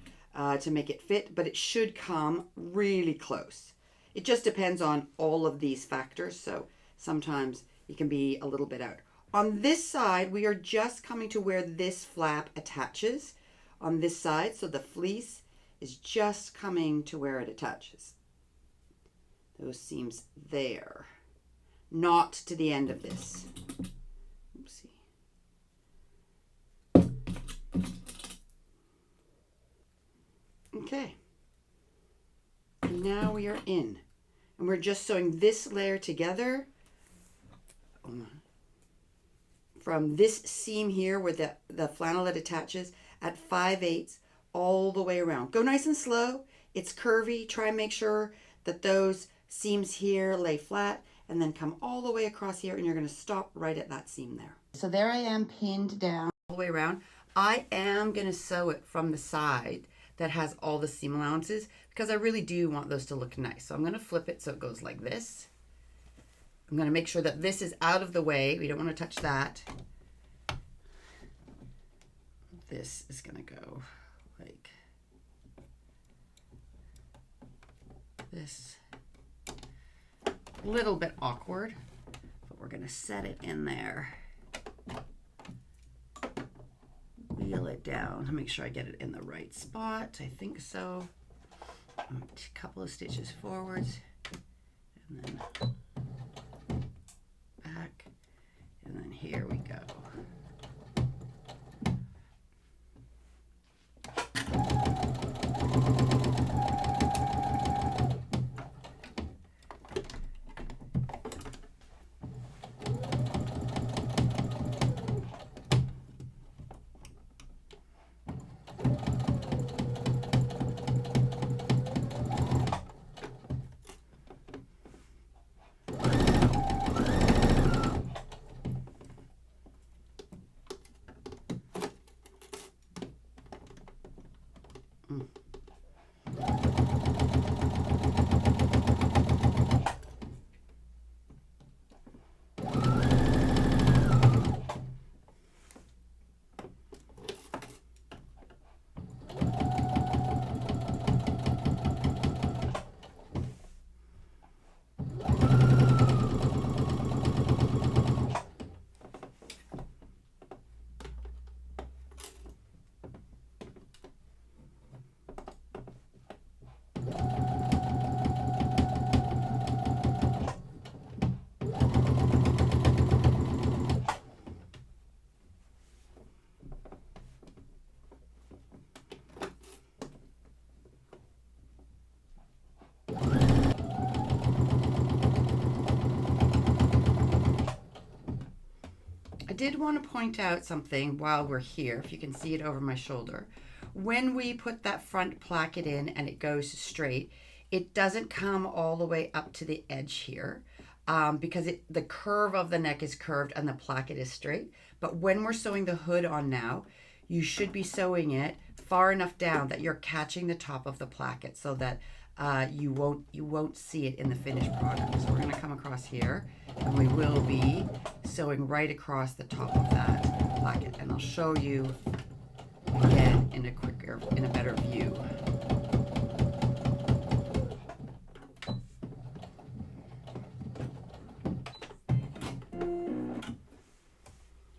to make it fit, but it should come really close. It just depends on all of these factors. So sometimes it can be a little bit out. On this side, we are just coming to where this flap attaches on this side. So the fleece is just coming to where it attaches. Those seams there, not to the end of this. Oopsie. Okay. And now we are in. And we're just sewing this layer together from this seam here where the flannelette attaches at 5/8 all the way around. Go nice and slow. It's curvy. Try and make sure that those seams here lay flat, and then come all the way across here, and you're going to stop right at that seam there. So there I am pinned down all the way around. I am going to sew it from the side that has all the seam allowances because I really do want those to look nice. So I'm going to flip it so it goes like this. I'm going to make sure that this is out of the way. We don't want to touch that. This is going to go like this. A little bit awkward, but we're going to set it in there. Wheel it down to make sure I get it in the right spot. I think so. A couple of stitches forwards, and then back, and then here we go. did want to point out something while we're here, if you can see it over my shoulder. When we put that front placket in and it goes straight, it doesn't come all the way up to the edge here because the curve of the neck is curved and the placket is straight. But when we're sewing the hood on now, you should be sewing it far enough down that you're catching the top of the placket so that you won't see it in the finished product. So we're going to come across here and we will be sewing right across the top of that placket, and I'll show you again in a better view.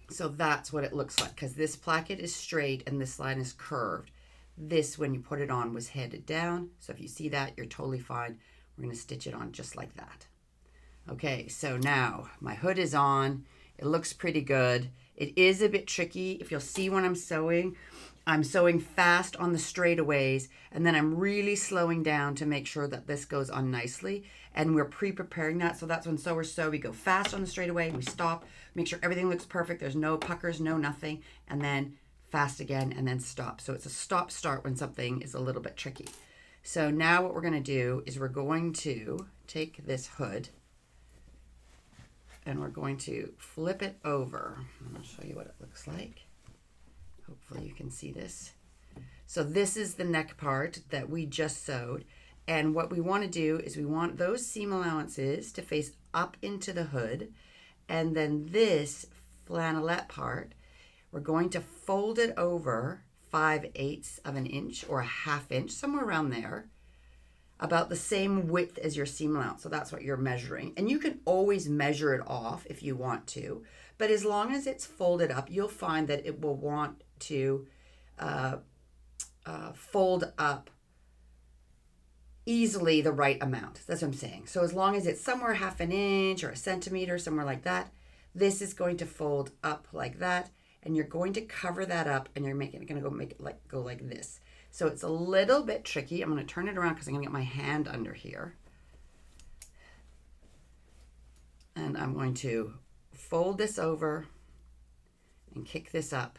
So that's what it looks like, because this placket is straight and this line is curved. This, when you put it on, was headed down. So if you see that, you're totally fine. We're going to stitch it on just like that. Okay, so now my hood is on. It looks pretty good. It is a bit tricky. If you'll see when I'm sewing fast on the straightaways, and then I'm really slowing down to make sure that this goes on nicely. And we're pre-preparing that. So that's when sewers sew. We go fast on the straightaway, we stop, make sure everything looks perfect. There's no puckers, no nothing. And then fast again, and then stop. So it's a stop-start when something is a little bit tricky. So now what we're going to do is we're going to take this hood and we're going to flip it over. And I'll show you what it looks like. Hopefully you can see this. So this is the neck part that we just sewed. And what we want to do is we want those seam allowances to face up into the hood. And then this flannelette part, we're going to fold it over 5/8 of an inch or a 1/2 inch, somewhere around there, about the same width as your seam allowance. So that's what you're measuring. And you can always measure it off if you want to. But as long as it's folded up, you'll find that it will want to fold up easily the right amount. That's what I'm saying. So as long as it's somewhere 1/2 inch or a centimeter, somewhere like that, this is going to fold up like that. And you're going to cover that up, and you're going to go like this. So it's a little bit tricky. I'm going to turn it around because I'm going to get my hand under here. And I'm going to fold this over and kick this up.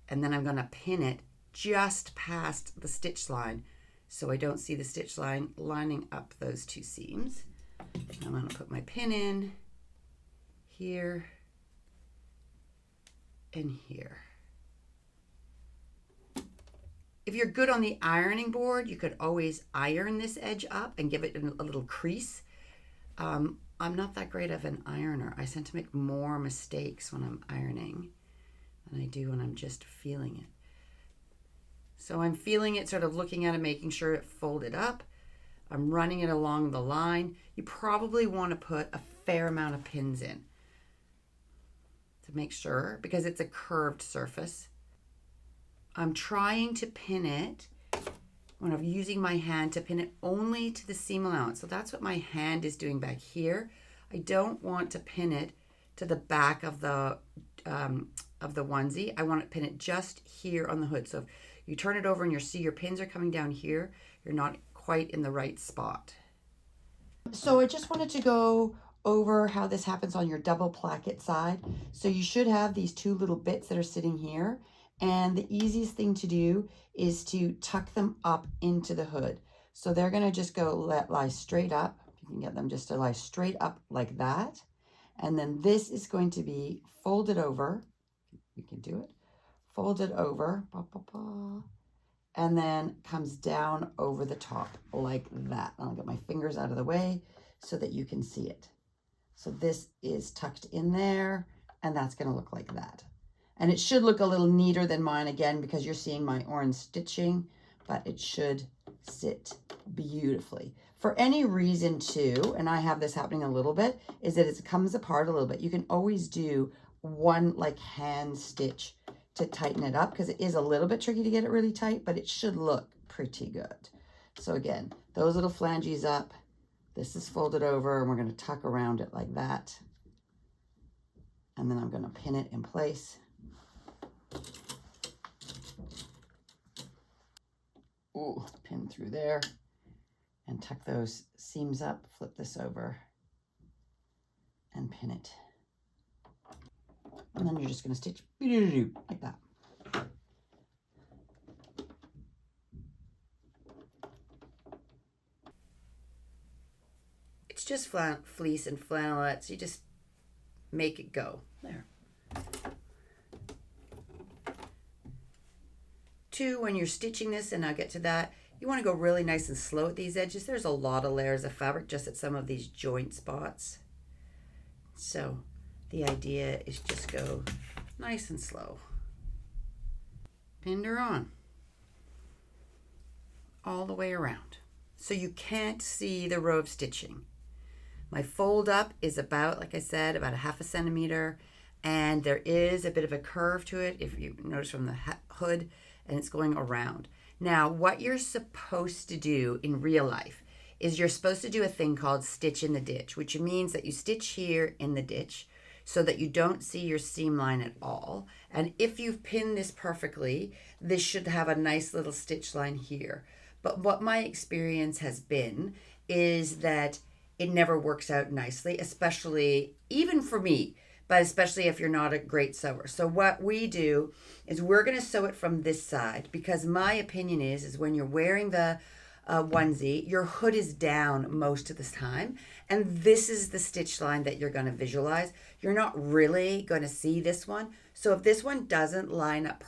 And then I'm going to pin it just past the stitch line so I don't see the stitch line lining up those two seams. I'm going to put my pin in here and here. If you're good on the ironing board, you could always iron this edge up and give it a little crease. I'm not that great of an ironer. I tend to make more mistakes when I'm ironing than I do when I'm just feeling it. So I'm feeling it, sort of looking at it, making sure it folded up. I'm running it along the line. You probably want to put a fair amount of pins in to make sure, because it's a curved surface. I'm trying to pin it when I'm using my hand to pin it only to the seam allowance. So that's what my hand is doing back here. I don't want to pin it to the back of the onesie. I want to pin it just here on the hood. So if you turn it over and you see your pins are coming down here, you're not quite in the right spot. So I just wanted to go over how this happens on your double placket side. So you should have these two little bits that are sitting here. And the easiest thing to do is to tuck them up into the hood. So they're going to just lie straight up. You can get them just to lie straight up like that. And then this is going to be folded over. You can do it. Folded over. And then comes down over the top like that. I'll get my fingers out of the way so that you can see it. So this is tucked in there, and that's going to look like that. And it should look a little neater than mine, again, because you're seeing my orange stitching, but it should sit beautifully. For any reason too, and I have this happening a little bit, is that it comes apart a little bit. You can always do one like hand stitch to tighten it up, because it is a little bit tricky to get it really tight, but it should look pretty good. So again, those little flanges up, this is folded over, and we're going to tuck around it like that. And then I'm going to pin it in place. Ooh, pin through there and tuck those seams up, flip this over and pin it And then you're just going to stitch like that. It's just fleece and flannelette, so you just make it go. There. 2, when you're stitching this, and I'll get to that, you want to go really nice and slow at these edges. There's a lot of layers of fabric just at some of these joint spots. So the idea is just go nice and slow. Pinned her on all the way around. So you can't see the row of stitching. My fold up is about, like I said, about 1/2 centimeter, and there is a bit of a curve to it, if you notice from the hood, and it's going around. Now, what you're supposed to do in real life is you're supposed to do a thing called stitch in the ditch, which means that you stitch here in the ditch so that you don't see your seam line at all. And if you've pinned this perfectly, this should have a nice little stitch line here. But what my experience has been is that it never works out nicely, especially even for me, but especially if you're not a great sewer. So what we do is we're going to sew it from this side, because my opinion is when you're wearing the onesie, your hood is down most of the time, and this is the stitch line that you're going to visualize. You're not really going to see this one. So if this one doesn't line up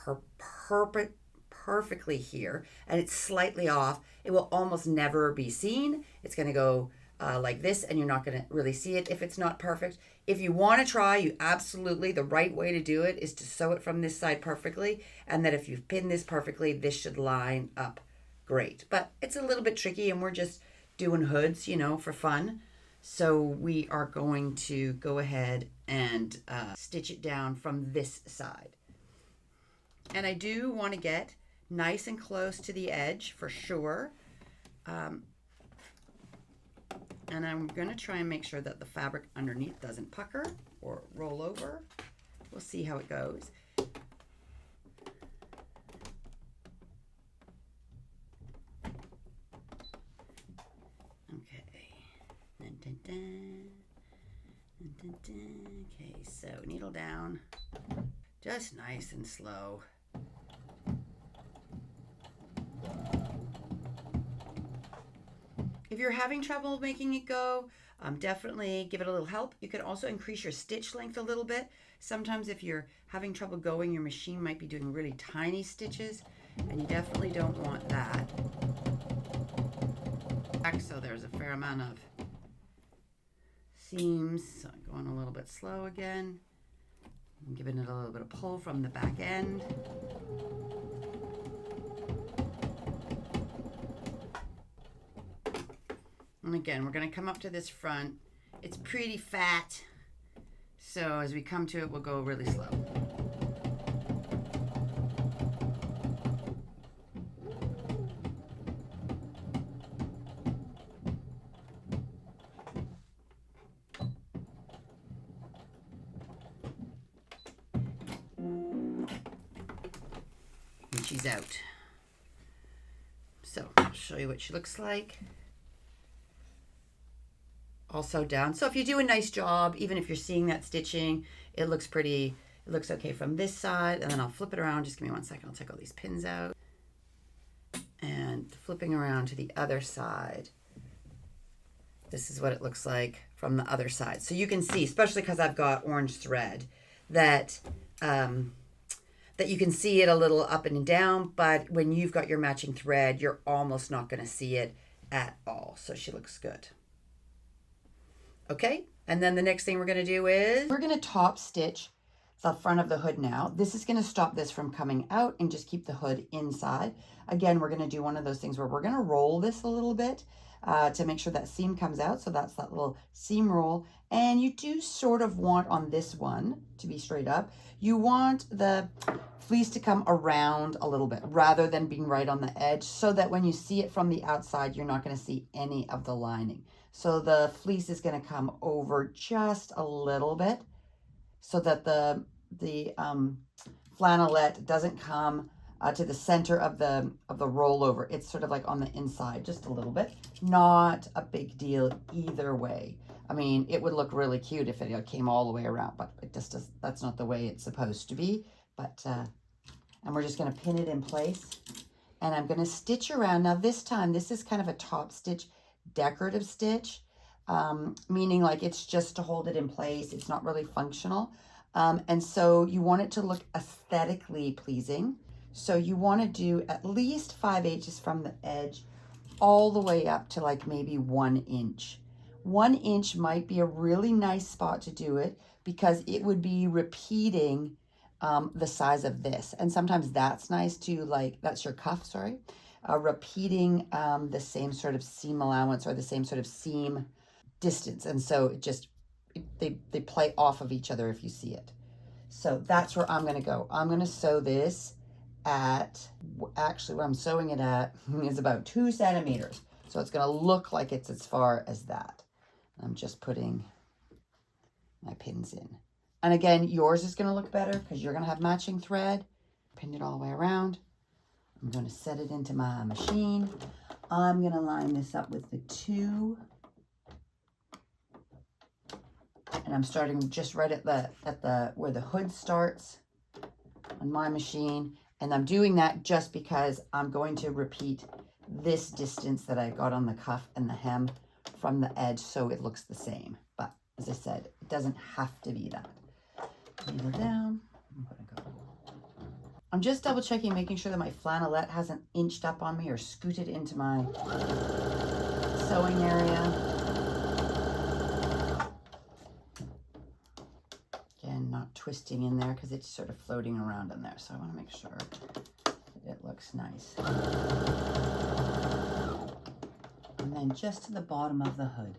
perfectly here, and it's slightly off, it will almost never be seen. It's going to go like this, and you're not going to really see it if it's not perfect. If you want to try, you absolutely, the right way to do it is to sew it from this side perfectly, and that if you've pinned this perfectly, this should line up great. But it's a little bit tricky, and we're just doing hoods, you know, for fun. So we are going to go ahead and stitch it down from this side. And I do want to get nice and close to the edge for sure. And I'm going to try and make sure that the fabric underneath doesn't pucker or roll over. We'll see how it goes. Okay. Dun, dun, dun. Dun, dun, dun. Okay, so needle down. Just nice and slow. If you're having trouble making it go, definitely give it a little help. You could also increase your stitch length a little bit. Sometimes if you're having trouble going, your machine might be doing really tiny stitches, and you definitely don't want that. So there's a fair amount of seams. So I'm going a little bit slow again. I'm giving it a little bit of pull from the back end. And again, we're going to come up to this front. It's pretty fat, so as we come to it, we'll go really slow. And she's out. So I'll show you what she looks like. Also down. So if you do a nice job, even if you're seeing that stitching, it looks pretty, it looks okay from this side. And then I'll flip it around. Just give me 1 second. I'll take all these pins out. And flipping around to the other side. This is what it looks like from the other side. So you can see, especially because I've got orange thread, that that you can see it a little up and down, but when you've got your matching thread, you're almost not going to see it at all. So she looks good. Okay, and then the next thing we're going to do is we're going to top stitch the front of the hood now. This is going to stop this from coming out and just keep the hood inside. Again, we're going to do one of those things where we're going to roll this a little bit to make sure that seam comes out. So that's that little seam roll. And you do sort of want on this one to be straight up. You want the fleece to come around a little bit rather than being right on the edge, so that when you see it from the outside, you're not going to see any of the lining. So the fleece is going to come over just a little bit so that the flannelette doesn't come to the center of the rollover. It's sort of like on the inside, just a little bit. Not a big deal either way. I mean, it would look really cute if it came all the way around, but it just does, that's not the way it's supposed to be. But, and we're just going to pin it in place. And I'm going to stitch around. Now this time, this is kind of a top stitch decorative stitch, meaning like it's just to hold it in place. It's not really functional. And so you want it to look aesthetically pleasing. So you want to do at least 5/8 from the edge all the way up to like maybe 1 inch. 1 inch might be a really nice spot to do it because it would be repeating the size of this. And sometimes that's nice to, like, that's your cuff, sorry. Repeating the same sort of seam allowance or the same sort of seam distance. And so it just, they play off of each other if you see it. So that's where I'm going to go. I'm going to sew this at, actually what I'm sewing it at is about 2 centimeters. So it's going to look like it's as far as that. I'm just putting my pins in. And again, yours is going to look better because you're going to have matching thread. Pin it all the way around. I'm going to set it into my machine. I'm going to line this up with the 2. And I'm starting just right at the where the hood starts on my machine. And I'm doing that just because I'm going to repeat this distance that I got on the cuff and the hem from the edge so it looks the same. But as I said, it doesn't have to be that. Needle down. I'm just double checking, making sure that my flannelette hasn't inched up on me or scooted into my sewing area. Again, not twisting in there because it's sort of floating around in there. So I want to make sure that it looks nice. And then just to the bottom of the hood.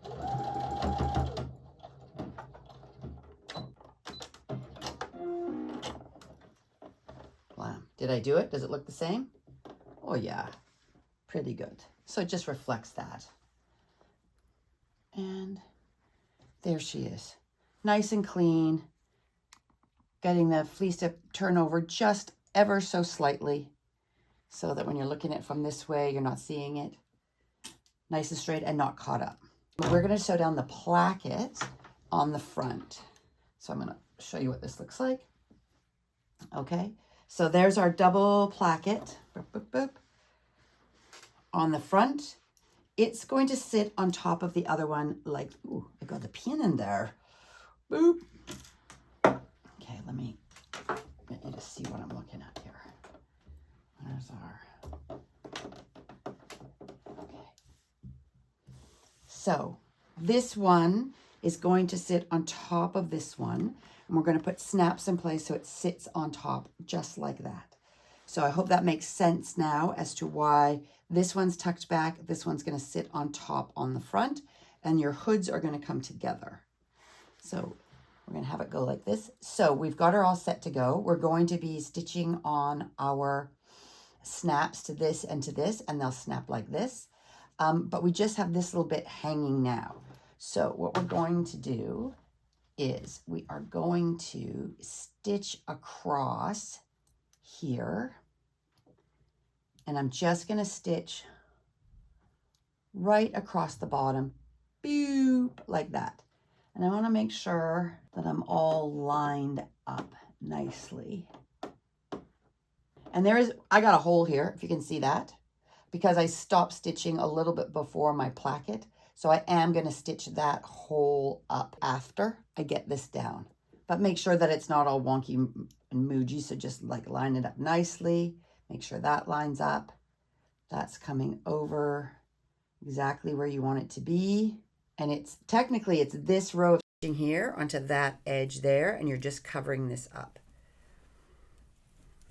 Wow. Did I do it? Does it look the same? Oh yeah, pretty good. So it just reflects that. And there she is. Nice and clean. Getting the fleece to turn over just ever so slightly so that when you're looking at it from this way, you're not seeing it. Nice and straight and not caught up. We're going to sew down the placket on the front. So I'm going to show you what this looks like. Okay. So there's our double placket. Boop, boop, boop. On the front, it's going to sit on top of the other one like, ooh, I got the pin in there. Boop. Okay, let me get you to see what I'm looking at here. There's our, okay. So this one is going to sit on top of this one. And we're going to put snaps in place so it sits on top just like that. So I hope that makes sense now as to why this one's tucked back. This one's going to sit on top on the front and your hoods are going to come together. So we're going to have it go like this. So we've got her all set to go. We're going to be stitching on our snaps to this and they'll snap like this. But we just have this little bit hanging now. So what we're going to do is we are going to stitch across here. And I'm just going to stitch right across the bottom, boop, like that. And I want to make sure that I'm all lined up nicely. And I got a hole here, if you can see that, because I stopped stitching a little bit before my placket. So I am going to stitch that hole up after I get this down. But make sure that it's not all wonky and moody. So just like line it up nicely. Make sure that lines up. That's coming over exactly where you want it to be. And it's technically it's this row of stitching here onto that edge there. And you're just covering this up.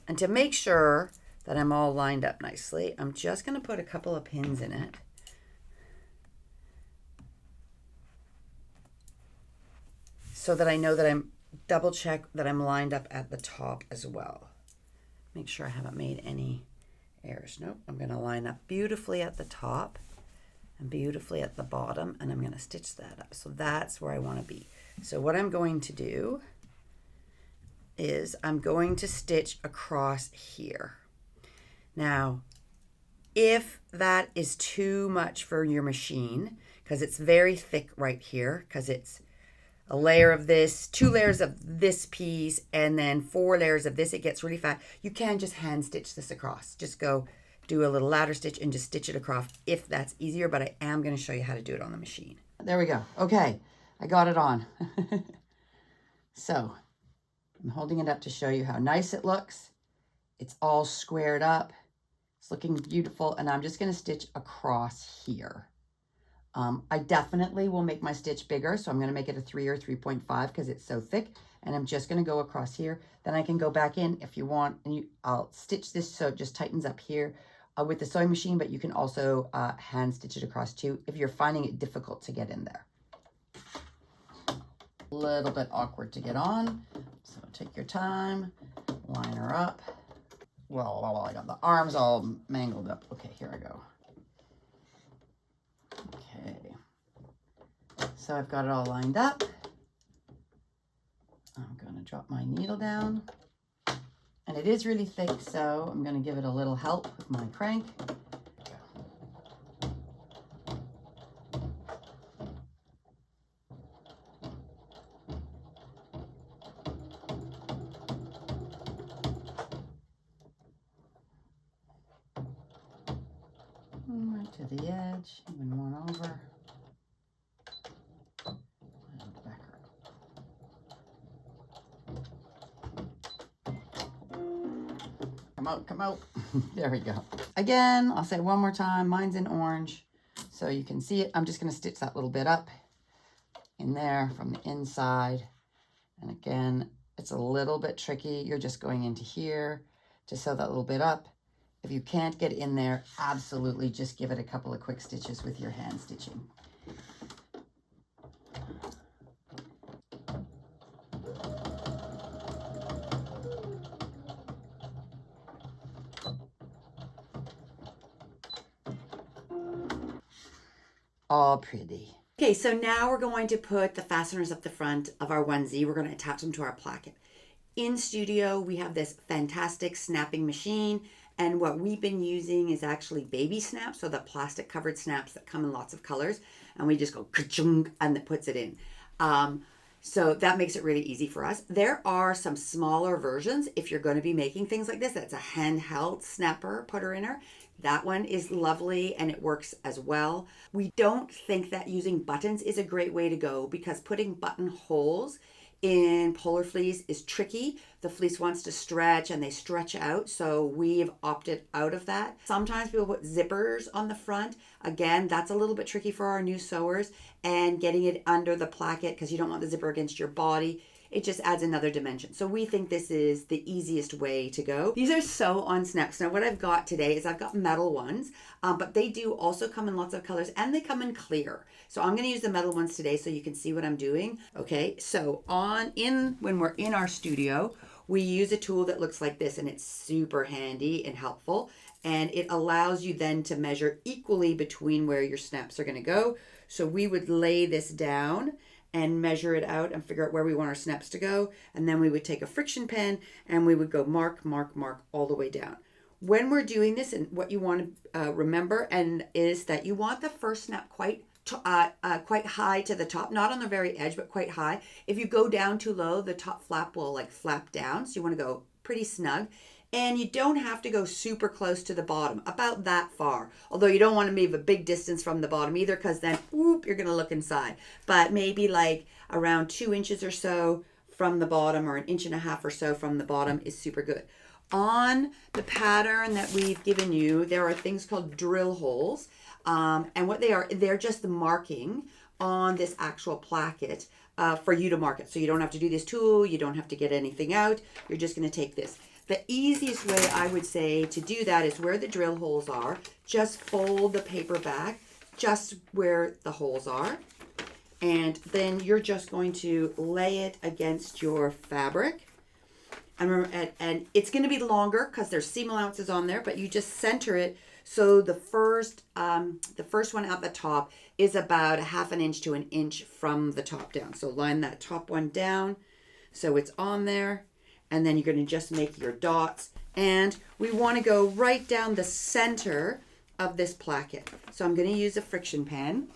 And to make sure that I'm all lined up nicely, I'm just going to put a couple of pins in it. So that I know that I'm double check that I'm lined up at the top as well. Make sure I haven't made any errors. Nope, I'm going to line up beautifully at the top and beautifully at the bottom, and I'm going to stitch that up. So that's where I want to be. So what I'm going to do is I'm going to stitch across here. Now, if that is too much for your machine, because it's very thick right here, because it's a layer of this, 2 layers of this piece, and then 4 layers of this. It gets really fat. You can just hand stitch this across. Just go do a little ladder stitch and just stitch it across if that's easier, but I am going to show you how to do it on the machine. There we go. Okay, I got it on. So I'm holding it up to show you how nice it looks. It's all squared up. It's looking beautiful, and I'm just going to stitch across here. I definitely will make my stitch bigger, so I'm going to make it a 3 or 3.5 because it's so thick, and I'm just going to go across here. Then I can go back in if you want, and I'll stitch this so it just tightens up here with the sewing machine, but you can also hand stitch it across too if you're finding it difficult to get in there. A little bit awkward to get on, so take your time, line her up. Well, I got the arms all mangled up. Okay, here I go. Okay, so I've got it all lined up. I'm going to drop my needle down, and it is really thick, so I'm going to give it a little help with my crank. Right to the edge, even one over. And back up. Come out. There we go. Again, I'll say it one more time. Mine's in orange, so you can see it. I'm just going to stitch that little bit up in there from the inside. And again, it's a little bit tricky. You're just going into here to sew that little bit up. If you can't get in there, absolutely just give it a couple of quick stitches with your hand stitching. All pretty. Okay, so now we're going to put the fasteners up the front of our onesie. We're going to attach them to our placket. In studio, we have this fantastic snapping machine, and what we've been using is actually baby snaps, so the plastic covered snaps that come in lots of colors, and we just go ka-chung, and it puts it in. So that makes it really easy for us. There are some smaller versions if you're going to be making things like this. That's a handheld snapper putter inner. That one is lovely and it works as well. We don't think that using buttons is a great way to go because putting buttonholes in polar fleece is tricky. The fleece wants to stretch and they stretch out, so we've opted out of that. Sometimes people put zippers on the front. Again, that's a little bit tricky for our new sewers, and getting it under the placket because you don't want the zipper against your body. It just adds another dimension. So we think this is the easiest way to go. These are sew on snaps. Now what I've got today is I've got metal ones, but they do also come in lots of colors and they come in clear. So I'm going to use the metal ones today so you can see what I'm doing. Okay, so when we're in our studio, we use a tool that looks like this, and it's super handy and helpful. And it allows you then to measure equally between where your snaps are going to go. So we would lay this down and measure it out and figure out where we want our snaps to go. And then we would take a friction pen and we would go mark, mark, mark all the way down. When we're doing this, and what you want to remember is that you want the first snap quite high to the top, not on the very edge, but quite high. If you go down too low, the top flap will like flap down. So you want to go pretty snug. And you don't have to go super close to the bottom, about that far. Although you don't want to leave a big distance from the bottom either, because then, whoop, you're going to look inside. But maybe like around 2 inches or so from the bottom, or 1.5 inches or so from the bottom is super good. On the pattern that we've given you, there are things called drill holes. And what they are, they're just the marking on this actual placket for you to mark it. So you don't have to do this tool, you don't have to get anything out. You're just going to take this. The easiest way I would say to do that is where the drill holes are, just fold the paper back just where the holes are. And then you're just going to lay it against your fabric. And remember, and it's going to be longer because there's seam allowances on there, but you just center it. So the first one at the top is about 1/2 inch to 1 inch from the top down. So line that top one down so it's on there. And then you're going to just make your dots. And we want to go right down the center of this placket. So I'm going to use a friction pen.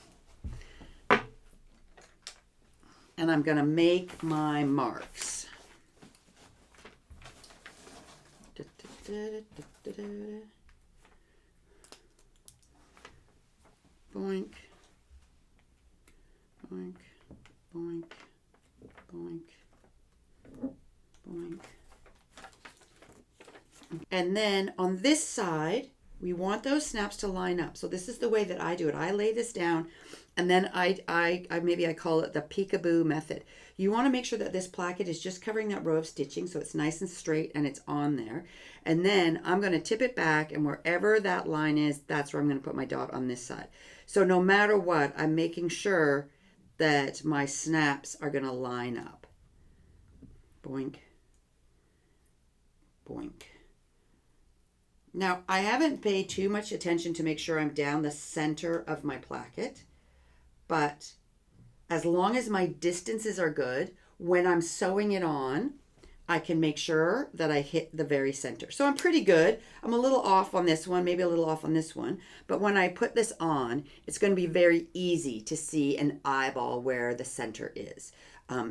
and I'm going to make my marks. Boink, boink, boink, boink, boink. And then on this side, we want those snaps to line up. So this is the way that I do it. I lay this down, and then I maybe I call it the peekaboo method. You want to make sure that this placket is just covering that row of stitching so it's nice and straight and it's on there. And then I'm going to tip it back, and wherever that line is, that's where I'm going to put my dot on this side. So no matter what, I'm making sure that my snaps are going to line up. Boink, boink. Now, I haven't paid too much attention to make sure I'm down the center of my placket, but as long as my distances are good, when I'm sewing it on, I can make sure that I hit the very center. So I'm pretty good. I'm a little off on this one, maybe a little off on this one, but when I put this on, it's going to be very easy to see and eyeball where the center is.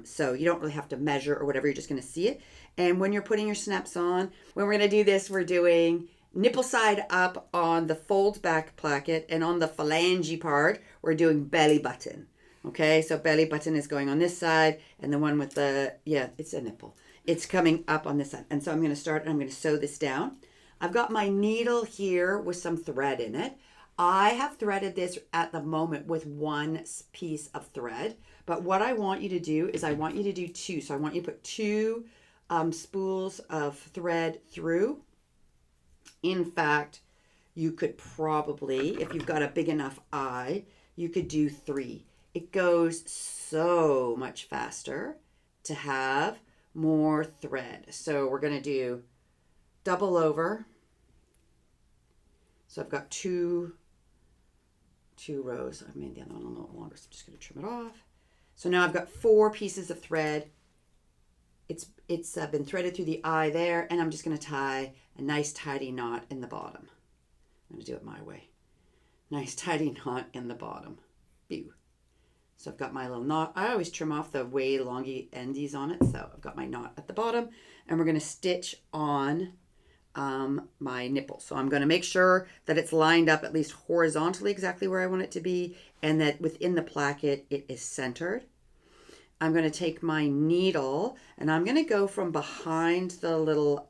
So you don't really have to measure or whatever, you're just going to see it. And when you're putting your snaps on, when we're going to do this, we're doing nipple side up on the fold back placket, and on the phalange part, we're doing belly button. Okay, so belly button is going on this side, and the one with the, yeah, it's a nipple. It's coming up on this side. And so I'm going to start, and I'm going to sew this down. I've got my needle here with some thread in it. I have threaded this at the moment with one piece of thread, but what I want you to do is I want you to do two. So I want you to put two spools of thread through. In fact, you could probably, if you've got a big enough eye, you could do 3. It goes so much faster to have more thread. So we're going to do double over. So I've got two rows. I've made the other one a little longer, so I'm just going to trim it off. So now I've got 4 pieces of thread. It's been threaded through the eye there, and I'm just going to tie a nice tidy knot in the bottom. I'm going to do it my way. Nice tidy knot in the bottom. Pew. So I've got my little knot. I always trim off the way longy endies on it, so I've got my knot at the bottom, and we're going to stitch on my nipple. So I'm going to make sure that it's lined up at least horizontally exactly where I want it to be, and that within the placket it is centered. I'm going to take my needle, and I'm going to go from behind the little,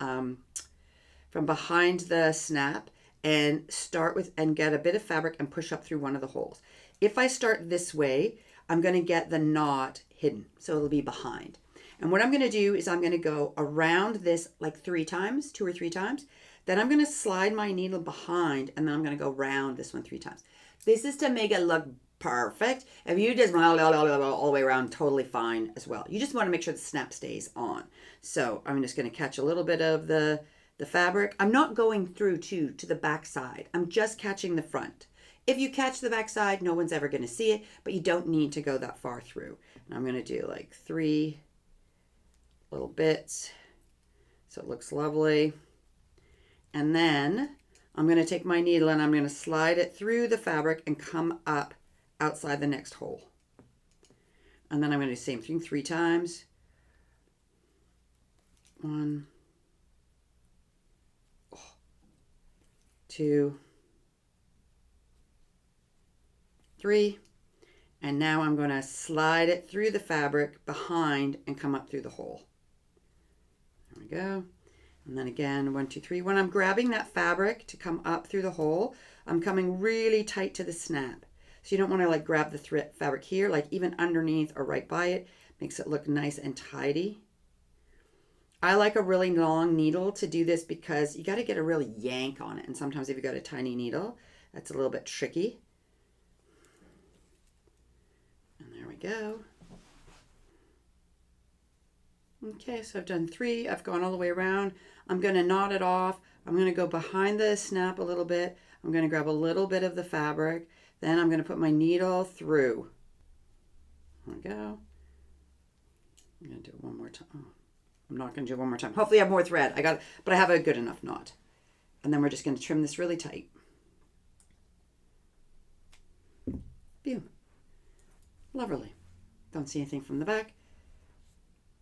from behind the snap, and start with, and get a bit of fabric and push up through one of the holes. If I start this way, I'm going to get the knot hidden, so it'll be behind. And what I'm going to do is I'm going to go around this like 3 times, 2 or 3 times. Then I'm going to slide my needle behind, and then I'm going to go around this one 3 times. This is to make it look perfect. If you just all the way around, totally fine as well. You just want to make sure the snap stays on. So I'm just going to catch a little bit of the fabric. I'm not going through to the back side. I'm just catching the front. If you catch the back side, no one's ever going to see it, but you don't need to go that far through. And I'm going to do like 3 little bits so it looks lovely. And then I'm going to take my needle and I'm going to slide it through the fabric and come up outside the next hole. And then I'm going to do the same thing 3 times. 1, 2, 3. And now I'm going to slide it through the fabric behind and come up through the hole. There we go. And then again, 1, 2, 3. When I'm grabbing that fabric to come up through the hole, I'm coming really tight to the snap. So you don't want to like grab the fabric here, like even underneath or right by it. Makes it look nice and tidy. I like a really long needle to do this because you got to get a real yank on it. And sometimes if you've got a tiny needle, that's a little bit tricky. And there we go. Okay, so I've done 3. I've gone all the way around. I'm going to knot it off. I'm going to go behind the snap a little bit. I'm going to grab a little bit of the fabric. Then I'm going to put my needle through. There we go. I'm going to do it one more time. Oh, I'm not going to do it one more time. Hopefully I have more thread. But I have a good enough knot. And then we're just going to trim this really tight. Boom. Lovely. Don't see anything from the back.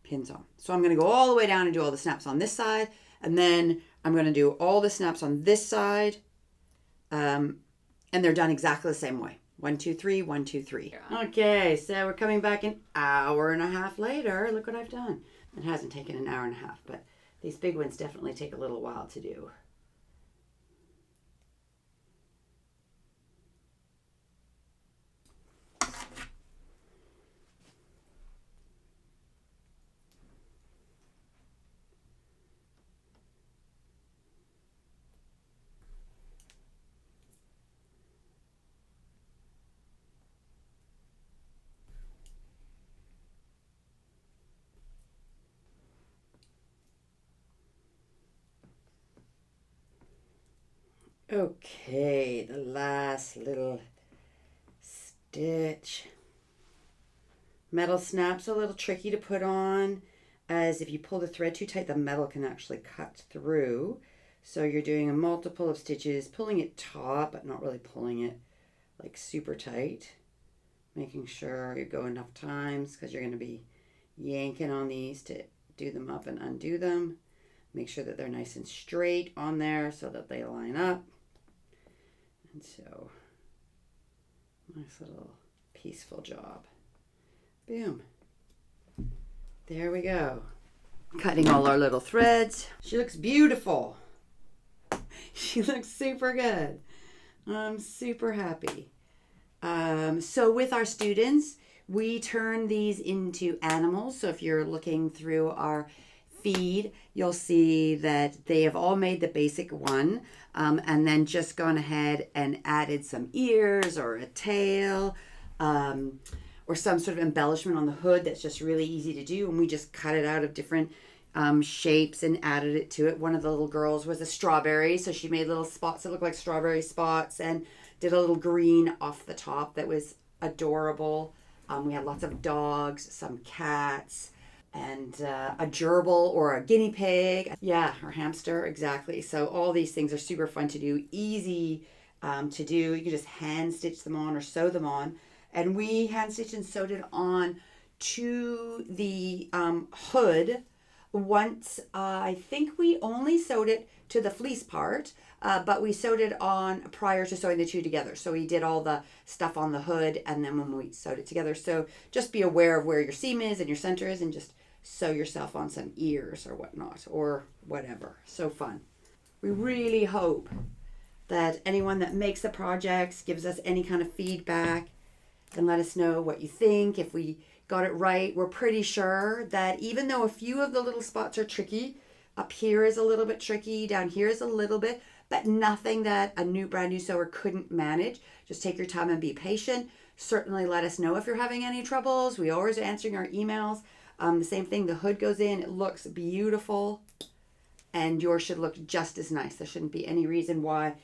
Pins on. So I'm going to go all the way down and do all the snaps on this side. And then I'm going to do all the snaps on this side. And they're done exactly the same way. 1, 2, 3, 1, 2, 3. Okay, so we're coming back an hour and a half later. Look what I've done. It hasn't taken an hour and a half, but these big ones definitely take a little while to do. Okay, the last little stitch. Metal snap's a little tricky to put on, as if you pull the thread too tight, the metal can actually cut through. So you're doing a multiple of stitches, pulling it taut, but not really pulling it like super tight. Making sure you go enough times, because you're going to be yanking on these to do them up and undo them. Make sure that they're nice and straight on there so that they line up. And so, nice little peaceful job. Boom. There we go. Cutting all our little threads. She looks beautiful. She looks super good. I'm super happy. So with our students, we turn these into animals. So if you're looking through our feed, you'll see that they have all made the basic one, and then just gone ahead and added some ears or a tail, or some sort of embellishment on the hood that's just really easy to do. And we just cut it out of different shapes and added it to it. One of the little girls was a strawberry, so she made little spots that look like strawberry spots and did a little green off the top that was adorable. We had lots of dogs, some cats, and a gerbil or a guinea pig. Yeah, or hamster, exactly. So all these things are super fun to do, easy to do. You can just hand stitch them on or sew them on. And we hand stitched and sewed it on to the hood. Once, I think we only sewed it to the fleece part, but we sewed it on prior to sewing the two together. So we did all the stuff on the hood, and then when we sewed it together. So just be aware of where your seam is and your center is, and just sew yourself on some ears or whatnot, or whatever. So fun. We really hope that anyone that makes the projects gives us any kind of feedback and let us know what you think. If we got it right, we're pretty sure that even though a few of the little spots are tricky, up here is a little bit tricky, down here is a little bit, but nothing that a brand new sewer couldn't manage. Just take your time and be patient. Certainly let us know if you're having any troubles. We always answering our emails. The same thing, the hood goes in, it looks beautiful, and yours should look just as nice. There shouldn't be any reason why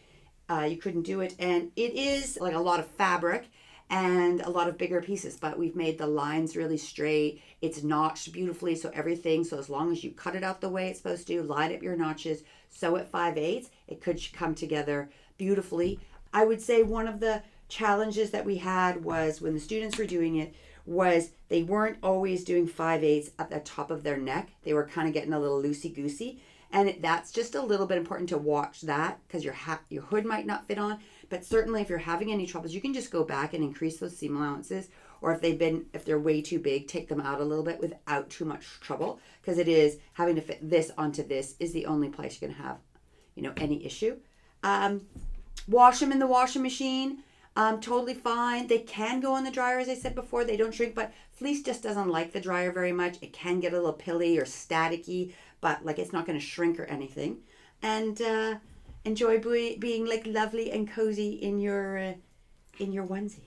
you couldn't do it. And it is like a lot of fabric and a lot of bigger pieces, but we've made the lines really straight. It's notched beautifully, so everything, so as long as you cut it out the way it's supposed to, line up your notches, sew at 5/8, it could come together beautifully. I would say one of the challenges that we had was when the students were doing it was they weren't always doing 5/8 at the top of their neck. They were kind of getting a little loosey-goosey, and that's just a little bit important to watch that, because your hood might not fit on. But certainly if you're having any troubles, you can just go back and increase those seam allowances, or if they're way too big, take them out a little bit without too much trouble, because it is having to fit this onto this is the only place you're going to have, any issue. Wash them in the washing machine. Totally fine. They can go in the dryer, as I said before. They don't shrink, but fleece just doesn't like the dryer very much. It can get a little pilly or staticky, but it's not going to shrink or anything. And enjoy being like lovely and cozy in your onesie.